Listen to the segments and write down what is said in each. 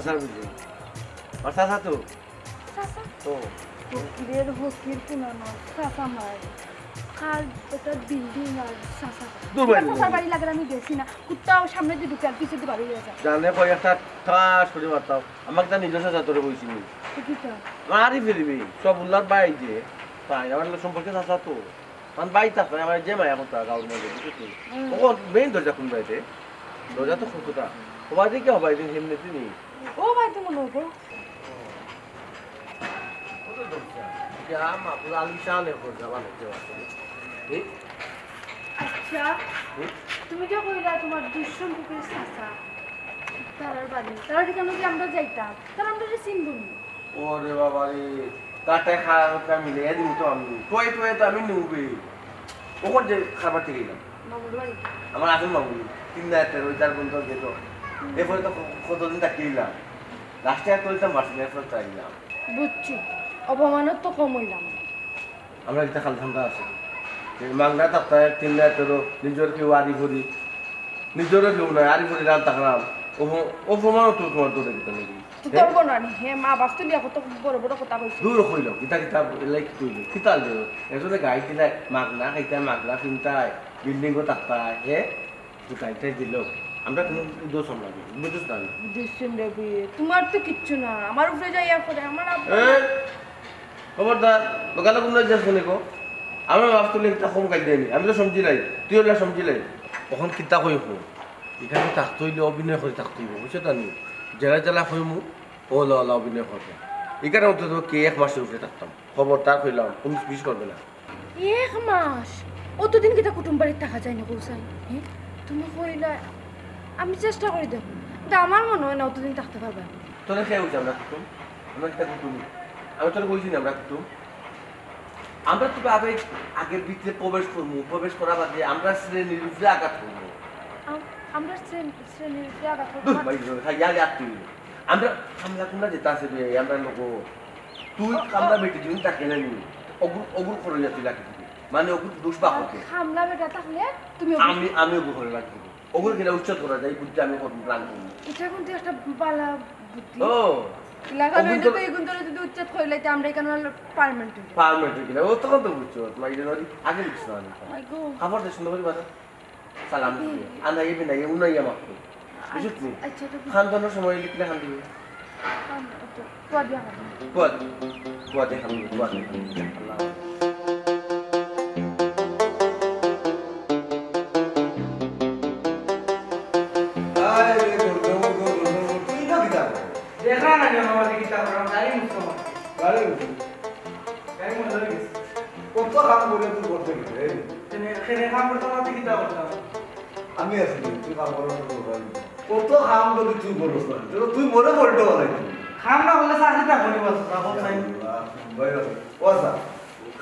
চাচার বুঝি আর চাচা তো চাচা ও ফকিরের ফকির কোনো নয় চাচা মার খাল একটা বিল্ডিং আর চাচা দুবাই চাচার বাড়ি লাগে আমি গেছি না কুত্তাও সামনে দিয়ে ঢুকে আর পিছিয়ে দিয়ে বাড়ি হয়ে যায় জানে কয় একটা ঠাস করে মারতাম আমাকে তার নিজস্ব চাচরে বইছিল কি তো মারি ফেলবি সব উল্লার বাই যে তাই আমার সম্পর্কে চাচা তো মানে বাই থাকতো আমার যে মায়া কথা গাঁর মধ্যে বুঝেছি তখন মেইন দরজা কোন বাড়িতে দরজা তো খুঁজোটা সবাই দিকে হবাই দিন হেমনে তিনি ও ভাই তো মনে হবো আচ্ছা তুমি যে কইলা তোমার দুশ্মন পুকুরের চাচা তারার বাড়ি তারা কেন কি আমরা যাইতাম তারা আমরা চিনব না ওরে বাবা রে কাটা খাওয়া মিলে দিন তো আমি তোই তোই তো আমি নিউবে ওখান যে খাবার থেকে গেলাম মামুর বাড়ি আমার আসল মামুনি 3 রাতের ওই 4 বন্ধু যেত এরপরে তো কতদিন তাকিয়েলাম লাস্টে আর তোলতাম বাসনে এরপর চাইলাম বুঝছি অপমানত তো কম হইলাম আমরা একটা খালধামটা আছে মাংনা সপ্তাহে 3 রাতেরও নিজের কেউ আরি করি নিজেরও কেউ নয় আরি করি রাত থাকলাম অপমানও তো তোমার তো দেখতে নাকি তোর বোন আনি হে মা বাস্তু লিয়া কত বড় বড় কথা কইছে দূর হইল কিতা কিতা লাইক তুইল কিতাল দেব এজনে গাই দিলে মাগনা খাইতা মাগনা চিন্তায় বিল্ডিংও থাকতায় হে গাইটাই দিল আমরা কোনো দোষ আমরা বুঝছিস না বুঝছেন দেবী তোমার তো কিচ্ছু না আমার উপরে যাইয়া পড়ে আমার খবরদার দোকানে কোনো যাস শুনে গো আমার বাপ তুলে একটা কম খাই দেয়নি আমি তো সমঝি লাই তুই ওলা সমঝি লাই তখন কিতা কই হো এখানে থাকতে হইলে অভিনয় করে থাকতে হইব বুঝছো তা নি জেলা জেলা হইমু ওলা ওলা অভিনয় করবে এখানে অন্তত কে 1 মাসের উপরে থাকতাম খবরদার কইলাম 19-20 করবে না 1 মাস অতদিন কিটা কুটুম বাড়িতে থাকা যায় না কৌশাল হ্যাঁ তুমি কইলা আমি চেষ্টা করে দেখো কিন্তু আমার মনে হয় না অতদিন থাকতে পারবে তোরা খেয়ে উঠছি আমরা কুটুম আমরা একটা কুটুম আমি তোরা বলছি না আমরা কুটুম আমরা তো আগের ভিতরে প্রবেশ করবো প্রবেশ করা বাদে আমরা শ্রেণীর উপরে আঘাত করবো আমরা শ্রেণীর জায়গা আমরা কামলা কুমলা যেটা আছে আমরা লোক তুই কামলা বেটি তুমি তাকে না নি অগুর করে যাচ্ছি লাগি মানে অগুর দোষ বা হতে কামলা বেটা থাকলে তুমি আমি অগুর করে লাগি অগুর কিনা উচ্চত করা যায় বুদ্ধি আমি কত প্ল্যান করব এটা কিন্তু একটা বালা বুদ্ধি ও লাগানো এটা তো এগুন ধরে যদি উচ্চত করে লাইতে আমরা এখানে পার্মানেন্ট কিনা ও তখন তো বুঝছো তোমার এটা আগে বুঝছো না খাবার দে সুন্দর করে বাজা সালাম আনা ইবি না ইউনা ইয়া মাকু বুঝছো আচ্ছা তো খানদানের সময় লিখলে খান দিবে কুয়া খান আল্লাহ देखा ना जो हमारे किताब पढ़ा गाड़ी मुझको গাড়ি में लग गई কত কাম করে তুই করতে গেলে खेने काम करता हूँ तो किताब पढ़ता हूँ আমি আছি তুই কাম করো কত কাম করে তুই করছ না তুই মনে পড়তে পারে खाम ना बोले साथ ही था बोली बस राहुल साईं ভাই ওসা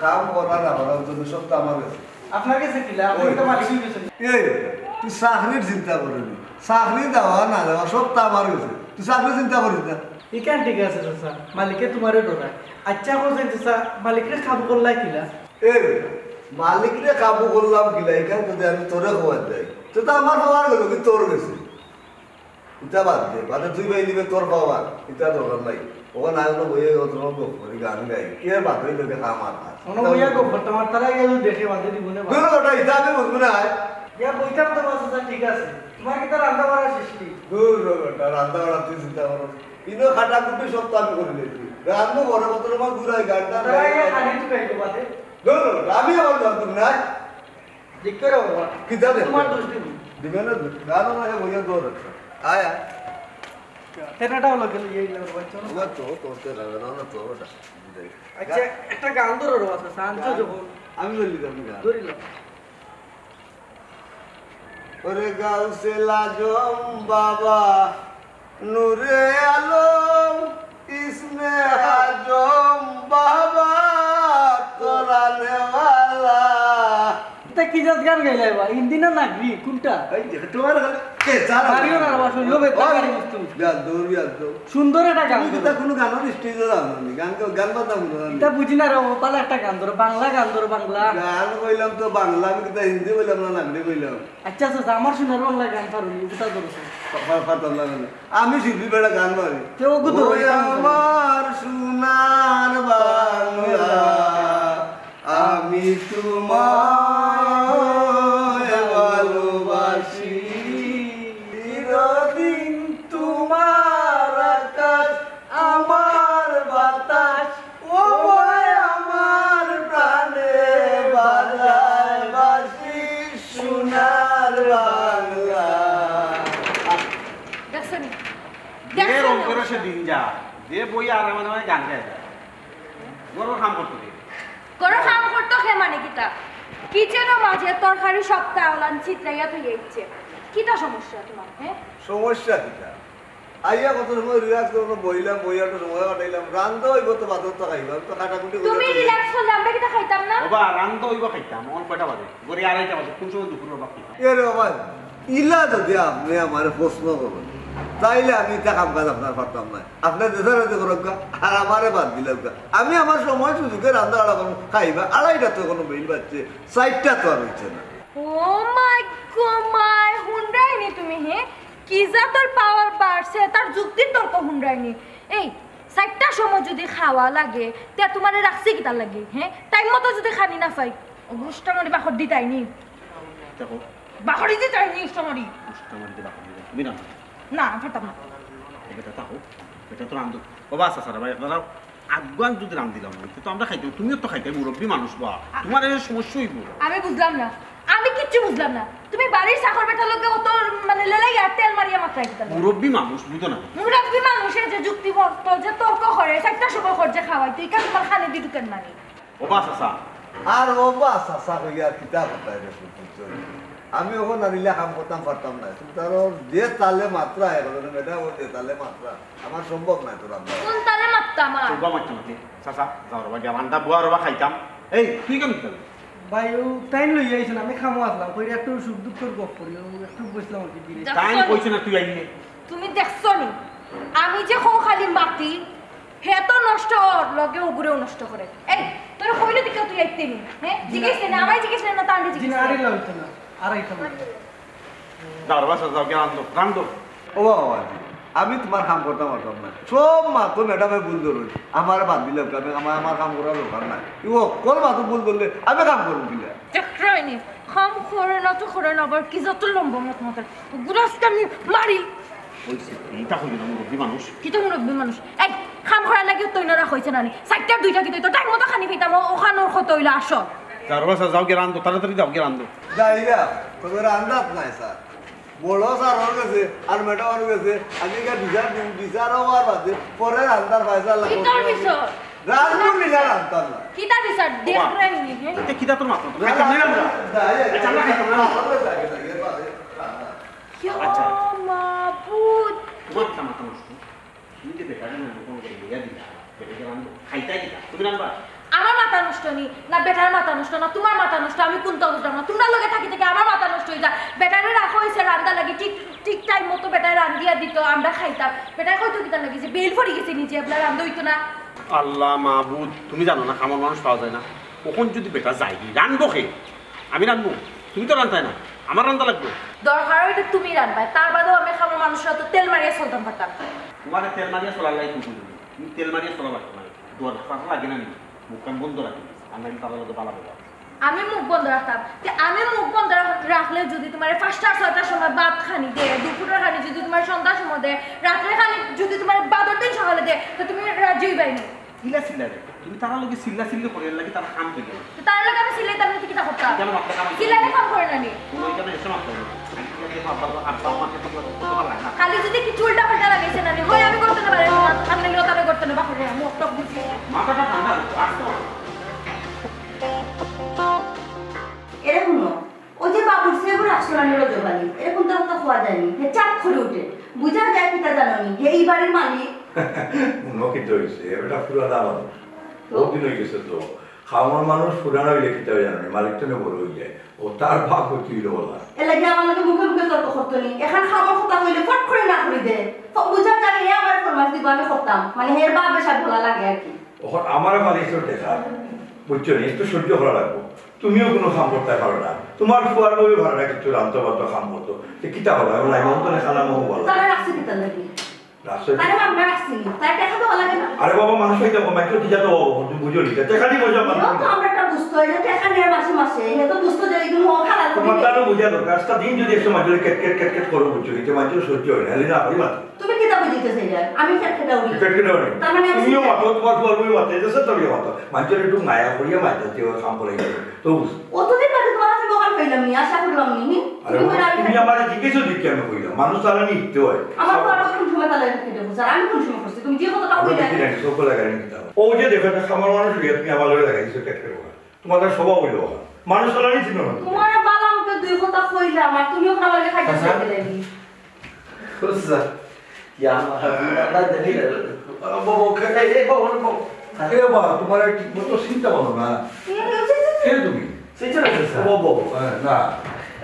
কাম করা না বড় তুমি সব তো আমার কাছে अपना कैसे किला अपने तो मालिक भी बेचने এই তুই চাকরির চিন্তা করবি চাকরি দেওয়া না দেওয়া সব তো আমার কাছে তুই চাকরি চিন্তা করিস না ये क्या ठीक है सर सर मालिक के तुम्हारे डोरा अच्छा को से जैसा मालिक के खाब को ला किला এই মালিকরে কাবু করলাম কিলা এখানে যদি আমি তোরে খবর দেয় তো তো আমার খবর গেল কি তোর গেছে এটা বাদ দে মানে তুই ভাই নিবে তোর খবর এটা দরকার নাই ওখানে আয় না বইয়ে অত করে গান গাই কে বাদ হইল কে আমার उन्होंने भैया को तुम्हारे तरह ये जो देखे वाले दी गुने দুটো ওটা এটা আমি বুঝবো না या बोलता तो बस सर ठीक है तुम्हारे की तरह अंदर वाला सृष्टि দূর ওটা রান্না বাড়া তুই চিন্তা করো ইনো খাটা কুটি সব তো আমি করে দিয়েছি রান্না বড় মতো আমার ঘুরাই গানটা तरह ये खाने तो कहीं को बातें দূর আমি আবার জানতাম না दिख कर होगा কি জানে तुम्हारे दोस्त भी দিবে না গান না বইয়ে দৌড় আয়া तेरा डाउन लग गया यही लग बच्चों ওটা তো তোতে লাগে না তো ওটা अच्छा একটা গান ধরো রোসা শান্ত যখন আমি বলি তুমি গান ধরিল ওরে গাউসে লাজম বাবা নূরে আলম ইসমে আজম বাবা তোরা নেওয়ালা তা কি জাত গান গাইলাই বা হিন্দি না নাগরি কোনটা এই যে তোমার কে চার বাড়িও না বাসো লোবে তাকারি বস্তু বিয়াদ দৌ সুন্দর একটা গান তুমি কোনো গানের স্টেজে যাও না গান বাজনা করো না এটা বুঝি না রে পালা একটা গান ধরো বাংলা গান ধরো বাংলা গান কইলাম তো বাংলা আমি কিতা হিন্দি কইলাম না নাগরি কইলাম আচ্ছা আচ্ছা আমার শোনার বাংলা গান পারুনি ওটা ধরো পারতাম না আমি শিল্পী বেড়া গান পারি কেউ গুতো ওই আমার সোনার বাংলা আমি তোমায় ভালোবাসি চিরদিন তোমার আকাশ আমার বাতাস ও ভয় আমার প্রাণে বাজায় বাসি সোনার বাংলা দেখছো নি যে দেখছো রং নি? করে সে দিন যা যে বই আর মানে গান গায় বড় কাম করতে দে করো কাম করতো খে মানে কিতা কিচেনের মাঝে তরকারি সপ্তাহ ওলান চিত্রাইয়া তুই যাইছে কিটা সমস্যা তোমার হ্যাঁ সমস্যা কিটা আইয়া কত সময় রিল্যাক্স করবো বইলাম বইয়াটা সময় কাটাইলাম রান্ধা হইব তো ভাত তো খাইবাম তো কাটাকুটি তুমি রিল্যাক্স করলে আমরা কিটা খাইতাম না বাবা রান্দ হইব খাইতাম অন কয়টা বাজে গড়ি আড়াইটা বাজে কোন সময় দুপুরের বাকি এ রে বাবা ইলা যদি আপনি আমার প্রশ্ন করবেন তাইলে আমি এটা কাম কাজ আপনার পারতাম না আপনার দেশের রাতে করব আর আমারে বাদ দিলাম আমি আমার সময় সুযোগে রান্না আড়া খাইবা আড়াইটা তো কোনো বেল বাচ্চে সাইডটা তো আর হচ্ছে না ও মাই গড মাই হুন্ডাইনি তুমি হে কি যা তোর পাওয়ার বাড়ছে তার যুক্তির তর্ক হুন্ডাইনি এই সাইটটা সময় যদি খাওয়া লাগে তে তোমারে রাখছে কি তার লাগে হ্যাঁ টাইম মতো যদি খানি না পাই অগুষ্টা মারি বাখর দিতাইনি দেখো বাখরি দিতাইনি ইষ্টমারি তোমার দিবা তুমি না না ফাটাম না এটা তাও এটা তো রান্ধ বাবা আচ্ছা স্যার ভাই আপনারা আগুয়ান যদি রান্ধ দিলাম তো আমরা খাইতে তুমিও তো খাইতে মুরব্বী মানুষ বা তোমার এই সমস্যা হইব আমি বুঝলাম না আমি কিচ্ছু বুঝলাম না তুমি বাড়ির চাকর বেটার লোকে অত মানে লেলাই আর তেল মারিয়া মাত্রাই দিতাম মুরব্বী মানুষ বুঝো না মুরব্বী মানুষের যে যুক্তি বর্ত যে তর্ক করে চারটা সময় খরচে খাওয়াই তুই কেন তোমার খানে দি ঢুকেন মানি বাবা আচ্ছা আর বাবা চাচা কইয়া কিতা কথাই রে আমি ওখানে নারিলে কাম করতাম পারতাম না কিন্তু তার যে তালে মাত্রা এখন মেয়েটা ও যে তালে মাত্রা আমার সম্ভব নাই তো রান্না কোন তালে মাত্তা আমার চলবা মারতে মারতে চাচা যাও রবা গিয়া রান্দা বুয়া রবা খাইতাম এই তুই কেন খাবি ভাই ও টাইম লই আইছেন আমি খামো আসলাম কই একটু সুখ দুঃখ করে গপ করি ও একটু বসলাম আর কি দিনে টাইম কইছ না তুই আইলে তুমি দেখছো নি আমি যে খো খালি মাটি হে তো নষ্ট ওর লগে উগুরেও নষ্ট করে এই তোর কইলে দিকে তুই আইতে নি হ্যাঁ জিজ্ঞেস না আমায় জিজ্ঞেস না তান্ডে দিনে জিজ্ঞেস আড়ি লাগতো না আড়াইটা মানে যাও রবা যাও গিয়া রান্ধো ও বাবা আমি তোমার কাম করতাম পারতাম না সব মাত্র ম্যাডামে ভুল ধরুন আমার বাদ দিলাম আমি আমার কাম করার দরকার নাই ও কোন মাত্র ভুল ধরলে আমি কাম করবো কিনা দেখরাইনি খাম করে না তো করে না আবার কি যত লম্বা মত মত গুরাসটা আমি মারি কইছে এইটা হইল না মুরব্বী মানুষ কি তো মুরব্বী মানুষ এই খাম করার লাগে তৈন রাখ হইছে না নি সাইটটা দুইটা কি তো টাইম মতো খানি পেতাম ওখানোর কত হইলো আসো যাও রবা যাও গিয়া রান্ধো তাড়াতাড়ি যাও গিয়া রান্ধো যাইয়া তোদের আন্দাজ নাই স্যার বড় স্যার হয়ে গেছে আর ম্যাডাম হয়ে গেছে আমি বিচার হওয়ার বাদে পরে আন্দার পয়সা কি তার বিষয় রাজপুর বিচার আনতাম না কি তার বিষয় দেখরাইনি হ্যাঁ এটা কি দা তোর মাথা খাইতাম না আমরা আচ্ছা আমরা খাইতাম না আচ্ছা। মাবুদ তোমার কি মাথা নষ্ট তুমি যে বেকার না কোন করে বিয়া দিলা বেটা রান্ধো খাইতাই দিলা তুমি রান্ধবা আমার মাথা নষ্ট নি না বেটার মাথা নষ্ট না তোমার মাথা নষ্ট আমি কোনটা বুঝলাম না তোমরা লগে থাকি থেকে আমার মাথা নষ্ট হয়ে যায় বেটারে রাখা হয়েছে রান্দা লাগে ঠিক ঠিক টাইম মতো বেটায় রান্দিয়া দিত আমরা খাইতাম বেটায় হয়তো কিতা লাগিছে বেল ফরি গেছে নিচে আপনার রান্ধা হইতো না আল্লাহ মাহবুদ তুমি জানো না খামার মানুষ পাওয়া যায় না কখন যদি বেটা যাই রানবো খে আমি রানবো তুমি তো রান্তাই না আমার রান্না লাগবে দরকার হইলে তুমি রান্নায় তার বাদেও আমি খাবার মানুষরা তো তেল মারিয়া চলতাম পারতাম তোমার তেল মারিয়া চলার লাগে তুমি তেল মারিয়া চলা পারতো না দোয়ার ফাঁকা লাগে না মুখকান বন্ধ রাখি আমি তাদের লোকে পালাবো আমি মুখ বন্ধ রাখতাম যে আমি মুখ বন্ধ রাখলে যদি তোমার 5টা 6টার সময় ভাত খানি দে দুপুরের খানি যদি তোমার সন্ধ্যার সময় দে রাত্রে খানি যদি তোমার 12 দিন সকালে দে তো তুমি রাজি হইবাই না চিল্লা চিল্লা রে তুমি তারা লোকে চিল্লা চিল্লি করে লাগে তারা কাম করে গেল তো তার লাগে আমি সিলাই তার কি তা করতাম কেন মাত্রা কাম সিলাইতে কাম করে না নি তুমি ওইখানে এসে মাত্রা আব্বা আমাকে তো করতে লাগে না খালি যদি কি চুলটা ফাটা লাগাইছে না নি হয় আমি করতে না পারি আমি লোক আমি করতে না বাপরে মুখ টক দিছি মাথাটা ঠান্ডা আসতো এরকম ওই যে বাবুর সেবর আসলানের জবানি এরকম তো কথা হওয়া যায়নি হে চাপ করে ওঠে বুঝা যায় কিতা জানোনি হে এই বাড়ির মালিক নকিত হয়েছে এটা পুরো দাম বহুদিন হয়ে গেছে তো খাওয়ার মানুষ পুরানো হইলে কিতা জানো মালিক তো বড় হয়ে যায় ও তার ভাগ হচ্ছিল বলা এর লাগে আমার লাগে মুখে মুখে তর্ক করতো নি এখন খাবার কথা হইলে ফট করে না করে দে বুঝা জানি হে আমার ফরমাস দিব আমি করতাম মানে হের বাপ বেশা ভালো লাগে আর কি ওখন আমার মালিক তো দেখা বুঝছো নি একটু সহ্য করা লাগবো তুমিও কোনো কাম করতে পারো না তোমার ফুয়ার বই ভালো না কিছু রান্তা বান্তা কাম করতো কিতা হলো এখন লাগে তো খানা মহ ভালো তারা রাখছে কি তার লাগে রাস্তায় তারে আমরা রাখছি নি তাই দেখা তো লাগে না আরে বাবা মানুষ হইতে মাইক্রো কি যাতো তুমি বুঝো নি দেখা দি বোঝা মানুষ তো আমরা একটা বুঝতো যে টাকা নিয়ে মাসে মাসে হে তো বুঝতো যে এগুলো খারাপ তোমার তারও বুঝা দরকার আজটা দিন যদি একটু মাঝে কেট কেট কেট কেট করো বুঝছো এটা মাঝে সহ্য হয় না হলে না হই মাত্র তুমি কি তা বুঝিতে চাইলা আমি খেটখেটা উড়ি কেট কেট হয় তার মানে তুমিও মাতো তোমার ফুয়ার বই মাতে এসে তুমি মাতো মাঝে একটু মায়া করিয়া মাঝে তেও কাম করে তো অতদিন বাদে তোমার কাছে দোকান পাইলাম নি আশা করলাম নি আরে তুমি আমার জিজ্ঞেস দিকে আমি কইলাম মানুষ তারা নিতে হয় আমার তো আর কোন সময় তাহলে খেতে বুঝার আমি কোন সময় করছি তুমি যে কথাটা কইলা সব লাগাই নিতে ও যে দেখো একটা খামার মানুষ হইয়া তুমি আমার লগে লাগাইছো কেট করে তোমাদের স্বভাব হইলো মানুষ তারা নিতে না তোমার বালা আমাকে দুই কথা কইলাম আর তুমিও আমার লাগে খাইতে চাইলে খুশা ইয়া আল্লাহ দেখি বাবা খেতে এই বাবা আরে বাবা তোমার ঠিক মতো চিন্তা করো না কে তুমি সেটা না বাবা না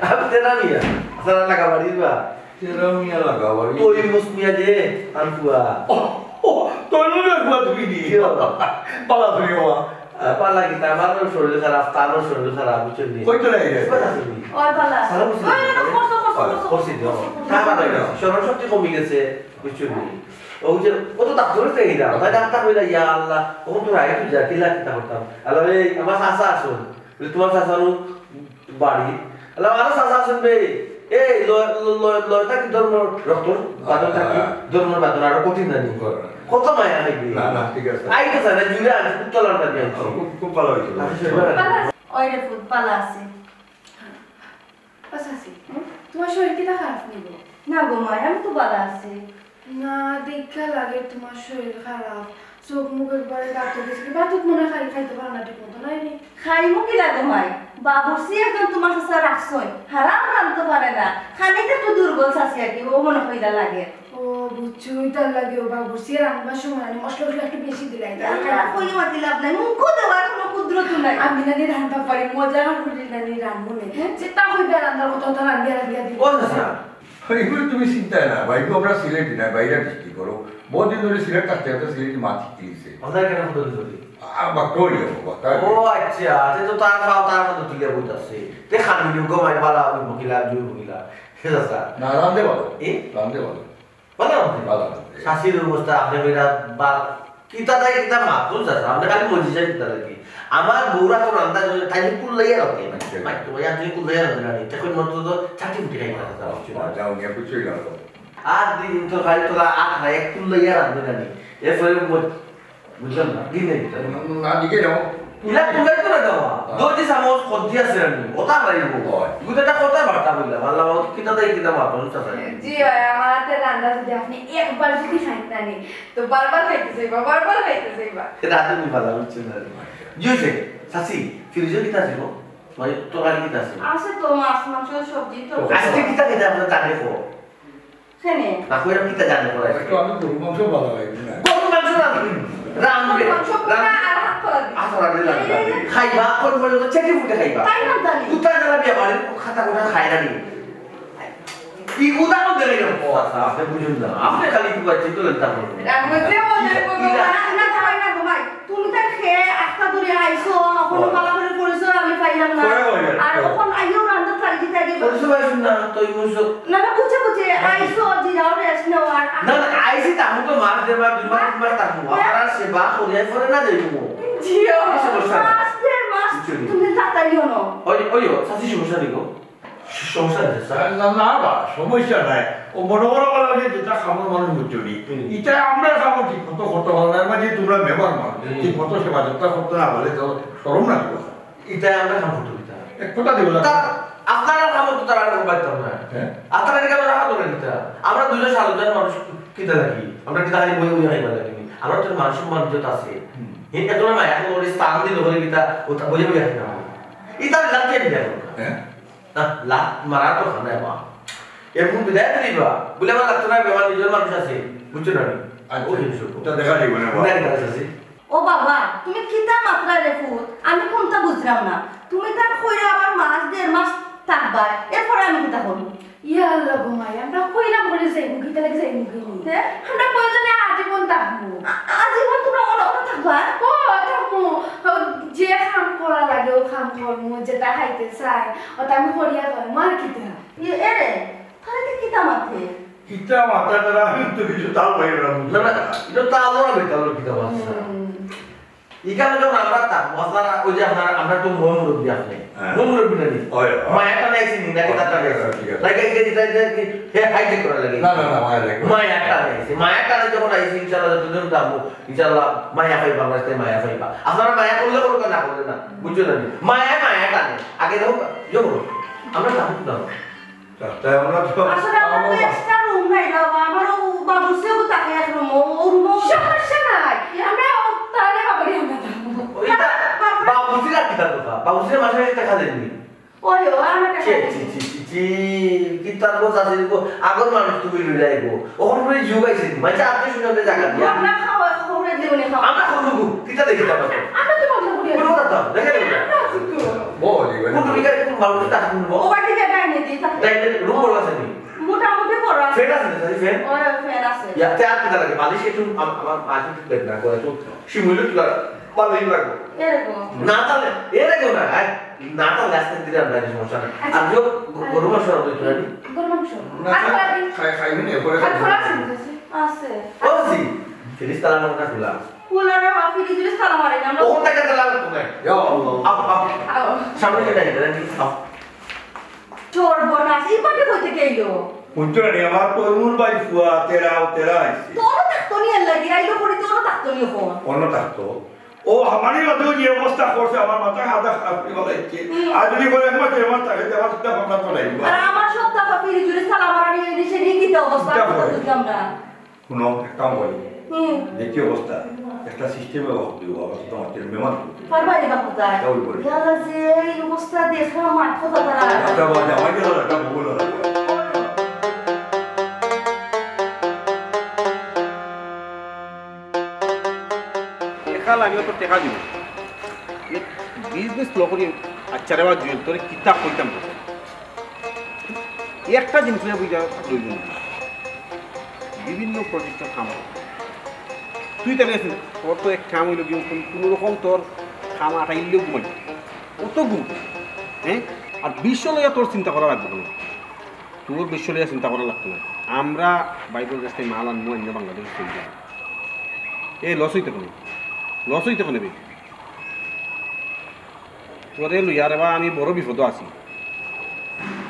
আপনি না মিয়া সারা লাগা বাড়িবা তেরা মিয়া লাগাবারি তো এই মুসমিয়া যে আনকুয়া ও তোর নিয়ে একবার তুমি দি পালা তুমি বাবা পালা কি আমারও শরীর খারাপ তারও শরীর খারাপ বুঝছেন নি কই চলে গেছে ওই বালা সারা বুঝছেন করছি দিও টাকা দাও শরীর শক্তি কমে গেছে বুঝছেন নি ও যে ও তো ডাক্তারের থেকে দাও তাই ডাক্তার কইলা ইয়া আল্লাহ ও তো রাইট যা কিলা কিতা করতাম আল্লাহ এই আমার চাচা আসুন তোমার চাচার বাড়ি আল্লাহ আমার চাচা আসুন বে এই লয়টা কি ধর্ম রক্ত বাদন থাকি ধর্ম বাদন আর কঠিন জানি কত মায়া হইবে না না ঠিক আছে আইতে জানা জুড়ে আছে উত্তলাটা দিয়ে খুব ভালো হইছে ওই রে ফুট পালা আছে আচ্ছা তোমার শরীর কি খারাপ নিব না গো মা আমি তো বালা আছি না দেখা লাগে তোমার শরীর খারাপ চোখ মুখ একবারে ডাক্তার দিয়েছে বাতুক মনে খাইতে পারো না ঠিক মতো নাই নি খাইমু কি লাগো মাই বাবুসি একজন তোমার কাছে রাখছই হারাম রাখতে পারে না খানিতে তো দুর্বল আছে আর কি ও মনে কইরা লাগে ও বুঝছো তার লাগে ও বাবু সিয়ার আনবার সময় আমি মশলা একটু বেশি দিলাই আমরা কই মাতি লাভ নাই মুখ দেওয়ার কোনো কুদরত নাই আমি নানি রান্না পারি মজা করে নানি রান্না নেই যেটা হইবে রান্নার কথা তো রান্না দিব ও চাচা এগুলো তুমি চিন্তা না বাইকও আমরা সিলেটি না বাইরে ডিস্ট্রিক্ট করো বহুদিন ধরে সিলেট থাকতে হতো সিলেটি মাছ কিনছে ওদের কেন ফটো দিলি বাক্টোরিয়া ও আচ্ছা তে তো তার পাও তার ফটো তুলে বইতাছে তে খান ভিডিও গমাই বালা ওই বকিলা দুই বকিলা সে চাচা না রান্দে ভালো এ রান্দে ভালো বালা ভালো শাশির অবস্থা আপনি মেয়েরা বা কিতা তাই কিতা মাত্র চাচা আপনি খালি মজিজা কিতা লাগি আমার বউরা তো রান্না করে তাই কুল্লাইয়া রাখে ভাই তো ইয়া তুই কুল্লাইয়া রাখে না তখন মত তো চাটি ফুটে খাই না যাও নিয়ে বুঝছই না আর দিন তো খাই তোরা আট না এক কুল্লাইয়া রাখবে না এরপরে বুঝলাম না দিনে না দিকে যাও ইলা কুলাই তো না দাও দোজি সামোস খদ্দি আছে রানি ওটা রাইবো গুটাটা কথা বার্তা বললাম আল্লাহ কিতা তাই কিতা মাতন চাচা জি আমার হাতে রান্না যদি আপনি একবার যদি খাইতে না তো বারবার খাইতে চাইবা রাতে নি ভালো হচ্ছে না জুইছে সাসি ফ্রিজে কিতা ছিল মানে তো গাড়ি কিতা ছিল আছে তো মাছ মাংস সবজি তো আজকে কিতা কিতা আপনার জানে কো সেনে না কইরা কিতা জানে কো একটু আমি গরু মাংস ভালো হয় না কোন মাংস না রামবে মাংস না আর হাত করা দিই আসরা দিলা খাইবা কোন বলে তো চেটি ফুটে খাইবা তাই না জানি কুতা জানা বিয়া বাড়ি খাতা কোটা খায় না নি কি উদাহরণ দিলে ও আপনি বুঝুন না আপনি খালি কি করছেন তো লেখা করুন রামতে মজা করব না খাই না গো ভাই তুমি তো খেয়ে একটা দূরে আইছো কোনো পালা করে পড়েছো আমি পাইলাম না আর ওখন আইও রান্না ট্রাই দিতে আগে বলছো ভাই শুন না তো ইমোশন না না বুঝে বুঝে আইছো জিরাও রেস্ট নাও আর না না আইছি তা তো মার দেবা দুবার দুবার তাকু আপনারা সেবা করিয়া করে না যাইবো জিও সমস্যা না মাস তুমি তাড়াতাড়িও না ওই ওই সাসি সমস্যা নিগো সমস্যা আছে স্যার না না বা সমস্যা নাই ও বড় বড় বলা যে যেটা খাবার মানুষ বুঝছি এটা আমরা খাবো ঠিক মতো করতে পারবো না মানে তোমরা মেহমান মানুষ ঠিক মতো সেবা যত্ন করতে না বলে তো শরম না দিব এটা আমরা কাম করতে দিতা এক কথা দিব না আপনারা কাম করতে তারা কাম পাইতাম না আপনারা কেন রাখা করে দিতা আমরা দুজন সালুজান মানুষ কিতা লাগি আমরা কিতা খালি বই বই খাইবা লাগি আমরা তো মানুষ মানুষ আছে এই এত না এখন ওর স্থান দিল বলে কিতা ওটা বই বই খাইবা এটা লাগতে দিবা হ্যাঁ না লাত মারা তো খানা বা এমন বিদায় দিবা বলে আমার লাগতো না বেমান নিজের মানুষ আছে বুঝছো না আচ্ছা ওটা দেখা দিব না না দেখা আছে ও বাবা তুমি কিতা মাত্রা রে ফুট আমি কোনটা বুঝলাম না তুমি তার কইরা আবার মাস 1.5 মাস থাকবা এরপরে আমি কিতা করব ইয়া আল্লাহ ঘুমাই আমরা কইলাম বলে যাই মুগিতে লাগে যাই মুগি হ্যাঁ আমরা প্রয়োজনে আজীবন থাকবো আজীবন তোমরা অনেক থাকবা ও থাকবো যে কাম করা লাগে ও কাম করবো যেটা খাইতে চাই ওটা আমি করিয়া করবো আর কিতা এরে তাহলে কিতা মাথে কিতা মাথা দ্বারা আমি তো কিছু তাল পাই না না না এটা তো আলোরা বেতালো কিতা বাচ্চা এখানে যখন আমরা থাকবো আপনারা ওই যে আমরা তো মুরব্বী আপনি মুরব্বী না নি মায়াটা নাইছি নি নাকি তাটা নাইছি লাগে এই যে হে হাইজে করা লাগে না না না মায়া লাগে মায়াটা নাইছি মায়াটা যখন আইছি ইনশাআল্লাহ যতদিন যাবো ইনশাআল্লাহ মায়া পাইবা বাংলাদেশে মায়া পাইবা আপনারা মায়া করলে করো না করলে না বুঝছো না মায়াটা নেই আগে দেখো ইয়ে করো আমরা থাকবো না তাই আমরা তো আসলে আমার তো এক্সট্রা রুম নাই বাবা আমার বাবুর সেও থাকে এক রুম ও রুম সমস্যা নাই আমরা তারে বাবারে আমরা থাকবো ওইটা বাবুসিরা কিতা কথা বাবুসিরা মাসে টাকা দেননি ওই ও আমার কাছে জি কিতার গো চাষির গো আগর মানুষ তুমি লইলাইবো ওখান করে যুগ আইছে মাইটা আপনি শুনাতে জায়গা দিয়া আমরা খাওয়া খাওয়া দিবনি খাওয়া আমরা কোনগু কিতা দেখি তা কথা আমরা তো বন্ধ করি কোন কথা দেখে না বলি মানে কোন বিকারে কোন মানুষ টাকা নিবো ও বাড়ি থেকে ডাইনে দিই তাই রুম বড় আছে নি মোটামুটি পড়া ফেন আছে না ফেন ওই ফ্যান আছে ইয়া তে আর কিতা লাগে বালিশ একটু আমার পাশে একটু বেদ না করে তো শিমুলে তুলা বালিশ লাগবে এরকম না তাহলে এরকম না না তাহলে আস্তে ধীরে আমরা সমস্যা না আর যে গরু মাংস রান্না করতে পারি গরু মাংস না আর করা দিন খাইবেন এরপরে আর করা দিন আছে ও জি ফিরিস্তালা মনে খুলা কুলারে মাফি দিলে সালাম আলাইকুম আমরা ওখান থেকে দিলাম তুমি ইয়া আল্লাহ আও সামনে কেটে গেলে নি আও চোর বনাস এই পাটি কইতে গেইলো পুত্রনি আমার তো মূল বাই ফুয়া তেরা আইছে তোরও থাকতো নি লাগি আইলো পড়ি তোরও থাকতো নি ফোন অন্য থাকতো ও আমারই মতো যে অবস্থা করছে আমার মাথা হাতা আপনি বলাইছে আর যদি বলে আমার আমার থাকে আমার সুদ্ধা ভাবনা তো নাই আর আমার সপ্তাহ পাপির জুড়ে সালাম আলাইকুম এই দেশে নি কিতে অবস্থা করতে আমরা শুনো একটা বলি হুম দেখি অবস্থা একটা সিস্টেমে দিব আবার তোমার মেমান পারবাই বা কোথায় ওই বলি গেলা যে এই অবস্থা দেখা মাঠ কথা তারা একটা বাজে আমার কি হলো একটা ভুল হলো টেকা লাগলে তো টেকা দিব বিজনেস ল করি আচ্ছা রে বা জুয়েল তোরে কিতাব কইতাম একটা জিনিস নিয়ে বুঝা প্রয়োজন বিভিন্ন প্রজেক্টের কাম তুই তাহলে তোর তো এক কাম হইল কোনো রকম তোর খাম আটাইলেও ঘুমাই অত ঘুম হ্যাঁ আর বিশ্ব লইয়া তোর চিন্তা করা লাগবে না তোর বিশ্ব লইয়া চিন্তা করা লাগতো না আমরা বাইরের দেশ থেকে মাল আনবো আনিয়ে বাংলাদেশে চলে যাবো এই লস হইতে কোনো লস হইতে কোনো নেবে তোরে লইয়ার এবার আমি বড় বিপদ আছি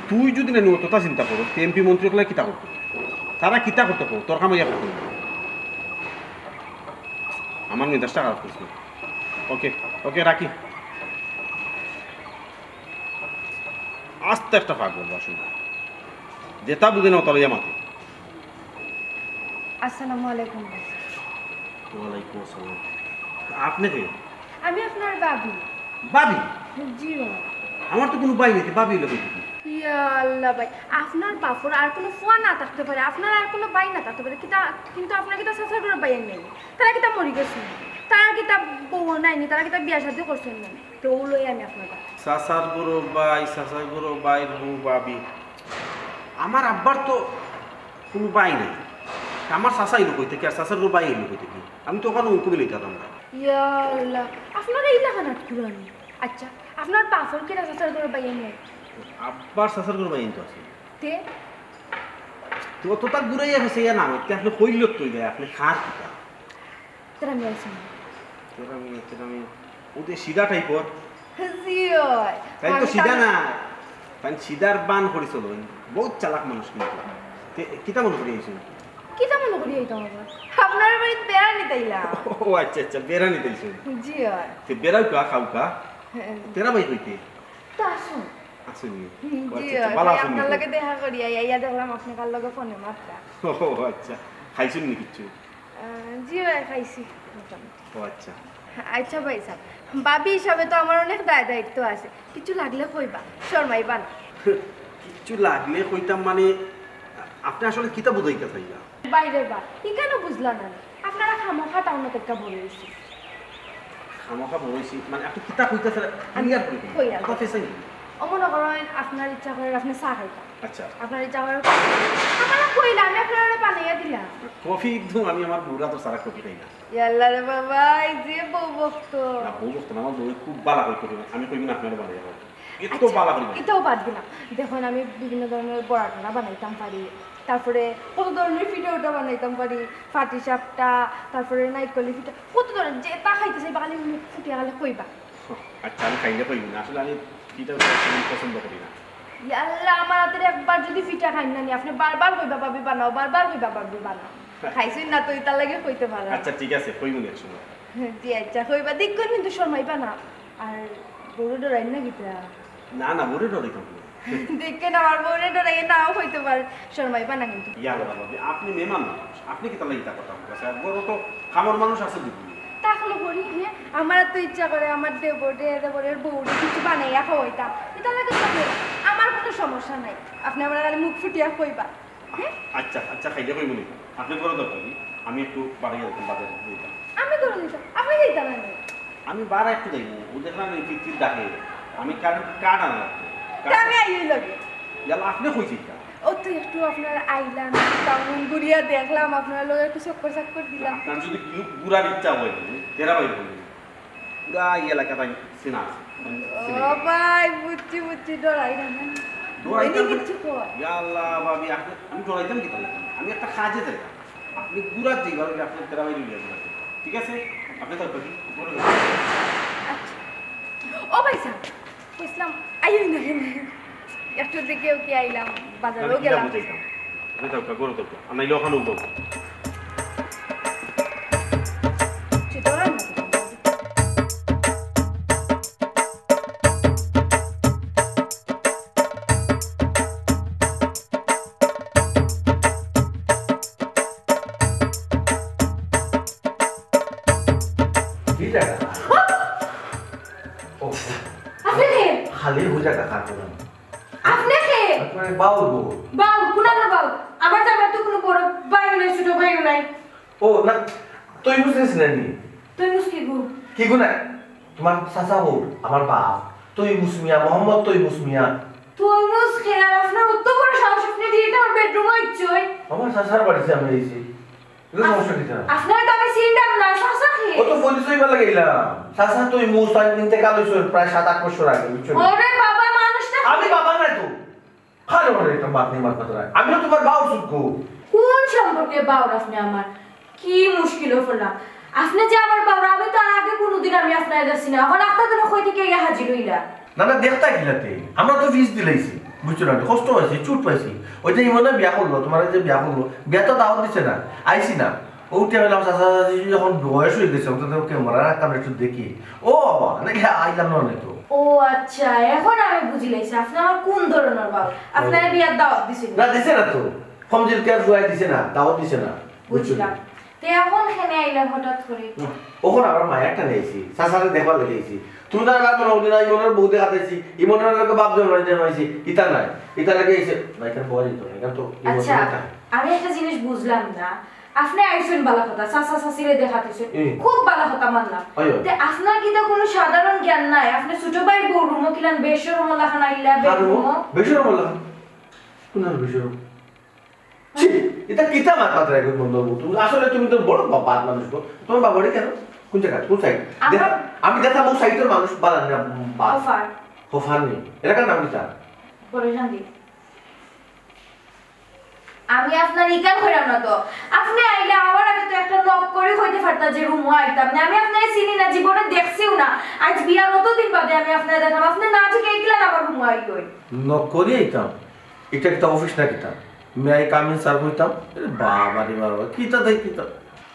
তুই যদি না তোতা চিন্তা করো এমপি মন্ত্রীগুলো কিতা করতো তারা কিতা করতে পারো তোর কামাইয়া করতো না আমার মেজাজটা খারাপ করছে ওকে ওকে রাখি আস্তে একটা ফাঁক বলবো আসুন যেটা বুঝে নাও তাহলে মাতে আসসালামু আলাইকুম ওয়ালাইকুম আসসালাম আপনি কে আমি আপনার বাবু বাবি জি আমার তো কোনো বাই নেই বাবি লোক ইয়া আল্লাহ ভাই আপনার বাপুর আর কোনো ফোন না থাকতে পারে আপনার আর কোনো বাই না থাকতে পারে কিন্তু আপনার কিতা সাসার করে বাইন নেই তারা কিতা মরি গেছেন তারা কিতা বউ নাইনি তারা কিতা বিয়া শাদি করছেন না তো ও লই আমি আপনার সাসার গুরু বাই বউ বাবি আমার আব্বার তো কোনো বাই নাই আমার সাসা এলো কই থেকে আর সাসার গুরু বাই এলো কই থেকে আমি তো ওখানে উঁকু মিলে যেতাম না ইয়া আল্লাহ আপনার এই লাগানাত পুরানি আচ্ছা আপনার বাপুর কিনা সাসার করে বাইন নেই আব্বার সাসার গুরু বাই তো আছে তে তো তো তার ঘুরাইয়া গেছে ইয়া না হইতে আপনি কইল তো যায় আপনি খাস কিতা তারা আমি আইছি আমি ওদের সিধা টাইপর জি ওই তাই তো সিধা না তাই সিধার বান করেছিল বহুত চালাক মানুষ কিন্তু কিতা মনে করি আইসুন কিতা মনে করি এইটা আবার আপনার বাড়িতে বেড়া নিতাইলা ও আচ্ছা আচ্ছা বেড়া নিতে আইসুন জি ওই তে বেড়াও কা খাও কা তেরা বাই হইতে তা আসুন আসুনি জি আচ্ছা ভালো আসুন আপনার লগে দেখা করি আইয়া দেখলাম আপনি কার লগে ফোনে মাত্রা ও আচ্ছা খাইছুন নি কিছু জি ভাই খাইছি ও আচ্ছা আচ্ছা ভাই সাহেব বাবি হিসাবে তো আমার অনেক দায়িত্ব আছে কিছু লাগলে কইবা শর্মাইবা না কিছু লাগলে কইতাম মানে আপনি আসলে কিতা বুঝাইতে চাইলা বাইরের বা ই কেন বুঝলা না আপনারা খামোখা টাউন থেকে বলে দিছি খামোখা বলেছি মানে আপনি কিতা কইতেছেন আমি আর কই কইরা। কথা চাই অমন করেন আপনার ইচ্ছা করে আপনি চা খাইতা আচ্ছা আপনার ইচ্ছা করে আমার কইলা আমি আপনার বানাইয়া দিলাম কফি একদম আমি আমার বউরা তো সারা কফি খাই না ইয়াল্লা রে বাবা এই যে বউ ভক্ত না বউ বলতো না আমার বউ খুব বালা করে কফি আমি কইব না আপনার বানাই যাবো এত বালা করি এটাও বাদ দিলাম দেখুন আমি বিভিন্ন ধরনের বড়াটা বানাইতাম পারি তারপরে কত ধরনের পিঠা বানাইতাম পারি ফাটি সাপটা তারপরে নাইকলি পিঠা কত ধরনের যে তা খাইতেছে বাঙালি মুখ ফুটিয়া গেলে কইবা আচ্ছা আমি খাইলে কইব না আসলে আমি পিঠা পছন্দ করি না ইয়াল্লা আমার হাতের একবার যদি পিঠা খাই না নি আপনি বারবার কইবা ভাবি বানাও বারবার কইবা ভাবি বানাও খাইছেন না তো তার লাগে কইতে পারো আচ্ছা ঠিক আছে কইব না সময় জি আচ্ছা কইবা দেখবেন কিন্তু শর্মাইবা না আর বড় ডরাই না গিতা না না বউরে ডরাই থাকবো দেখেন আমার বড় ডরাই নাও হইতে পারে শর্মাইবা না কিন্তু ইয়া বাবা আপনি মেহমান মানুষ আপনি কি তার লাগে তা কথা বলছেন একবার তো খামর মানুষ আছে দিদি তাহলে করি হ্যাঁ আমার তো ইচ্ছা করে আমার দেবরের বউরে কিছু বানাইয়া খাওয়াইতাম এটা লাগে চলে আমার কোনো সমস্যা নাই আপনি আমার খালি মুখ ফুটিয়া কইবা হ্যাঁ আচ্ছা আচ্ছা খাইলে কইব নি আপনি করে দরকার আমি একটু বাড়িয়ে যেতাম বাজারে যেতাম আমি করে দিতাম আপনি দিতাম না আমি বাড়া একটু যাইব ও দেখলাম এই পিচির ডাকে আমি কারেন্ট কাট আনা তা আমি আইই লাগে ইয়ালা আপনি কইছি কা ও তো একটু আপনার আইলাম টাউন ঘুরিয়া দেখলাম আপনার লোক একটু চক্কর দিলাম আপনার যদি গুড়ার ইচ্ছা হয় তেরা বাইর করবেন পুরা এই এলাকাটা চেনা আছে ও ভাই বুঝছি ডরাই না ডরাইতাম কিছু কর ইয়াল্লাহ ভাবি আপনি আমি ডরাইতাম কি তাহলে আমি একটা কাজে যাইতাম আপনি গুড়ার যে ঘরে আপনি তেরা বাইর নিয়ে যাবেন ঠিক আছে আপনি তো করে আচ্ছা ও ভাই সাহেব কইছিলাম আইই না একটু দেখেও কি আইলাম বাজারেও গেলাম আমি তো গরু তো আমি লোখানো উঠব চিতরান কি জায়গা ও আপনি কে খালি হয়ে জায়গা খাতো না আপনি কে আপনার বাউল বউ বাবু কোনা না বাবু আমার জামাই তো কোনো বড় ভাই নাই ছোট ভাই নাই ও না তুই বুঝছিস না নি তুই মুশকিল গো কি গুনা তোমার চাচা বউ আমার বাপ তুই মুসমিয়া মোহাম্মদ তুই মুসমিয়া তুই মুশকিল আর আপনার উত্তর করে সাহস আপনি দিয়ে আমার বেডরুমে ইচ্ছই আমার চাচার বাড়িতে আমি এসেছি এটা সমস্যা কি তার আপনার তো আমি চিন্তাম না সাসা কি ও তো পরিচয় বলে গেলাম চাচা তুই মুসান কিনতে কাল হইছ প্রায় 7-8 বছর আগে বুঝছো ওরে বাবা মানুষটা আমি বাবা না তো খালো রে এটা বাপ নেই মার কথা আমিও তোমার বাউ সুকু কোন সম্পর্কে বাউর আপনি আমার কি মুশকিল হলাম আপনি যে আমার বাউর আমি তো আর আগে কোনোদিন আমি আপনার যাচ্ছি না এখন আপনার জন্য কই থেকে ইয়া হাজির হইলা না না দেখতা গিলাতে আমরা তো ফিস দিলাইছি বুঝছো না কষ্ট হয়েছে চুট পাইছি ওই যে ইমনে বিয়া করলো তোমার যে বিয়া করলো বিয়া তো দাওয়াত দিছে না আইছি না ওইটা বললাম চাচা যখন বয়স হয়ে গেছে ওটা তো ক্যামেরা রাখতাম একটু দেখি ও বাবা নাকি আইলাম না তো ও আচ্ছা এখন আমি বুঝি লাইছি আপনি আমার কোন ধরনের বাউ আপনার বিয়ার দাওয়াত দিছেন না দিছে না তো ফমজিল কে জুয়াই দিছে না দাওয়াত দিছে না বুঝলাম তে এখন এখানে আইলা হঠাৎ করে ওখন আবার মায়াটা নেইছি চাচারে দেখবার লেগেছি তুমি তার কাছে ওদিন ইমনের বউ দেখাতেছি ইমনের লোকে বাপ জন্মাই জন্মাইছি ইতা নাই ইতা লাগে এসে না এখানে বলা যেত না এখানে তো আচ্ছা আমি একটা জিনিস বুঝলাম না আপনি আইছেন ভালো কথা চাচা চাচিরে দেখাতেছেন খুব ভালো কথা মানলাম তে আপনার কি তো কোনো সাধারণ জ্ঞান নাই আপনি ছোট ভাই বউ রুমো কিলান বেশরম লাখান আইলা বেডরুম বেশরম লাখান কোন বেশরম ছি এটা কিতা মাত পাত্র একদম বন্ধ তুমি আসলে তুমি তো বড় বাবা মানুষ গো তোমার বাবারে কেন কোন জায়গা কোন সাইড আমি দেখা বহু সাইডের মানুষ বালান না অফার অফার নেই এলাকার নাম কি বলে জানি আমি আপনার ইকান কইরাম না তো আপনি আইলে আবার আগে তো একটা নক করে কইতে পারতা যে রুম আইতাম না আমি আপনারে চিনি না জীবনে দেখছিও না আজ বিয়ার অতদিন বাদে আমি আপনারে দেখাম আপনি না ঠিক এইগুলা আবার রুম আইলই নক করে আইতাম এটা একটা অফিস না কিতা may I come in sir কইতাম বাবা রে বাবা কিতা দেই কিতা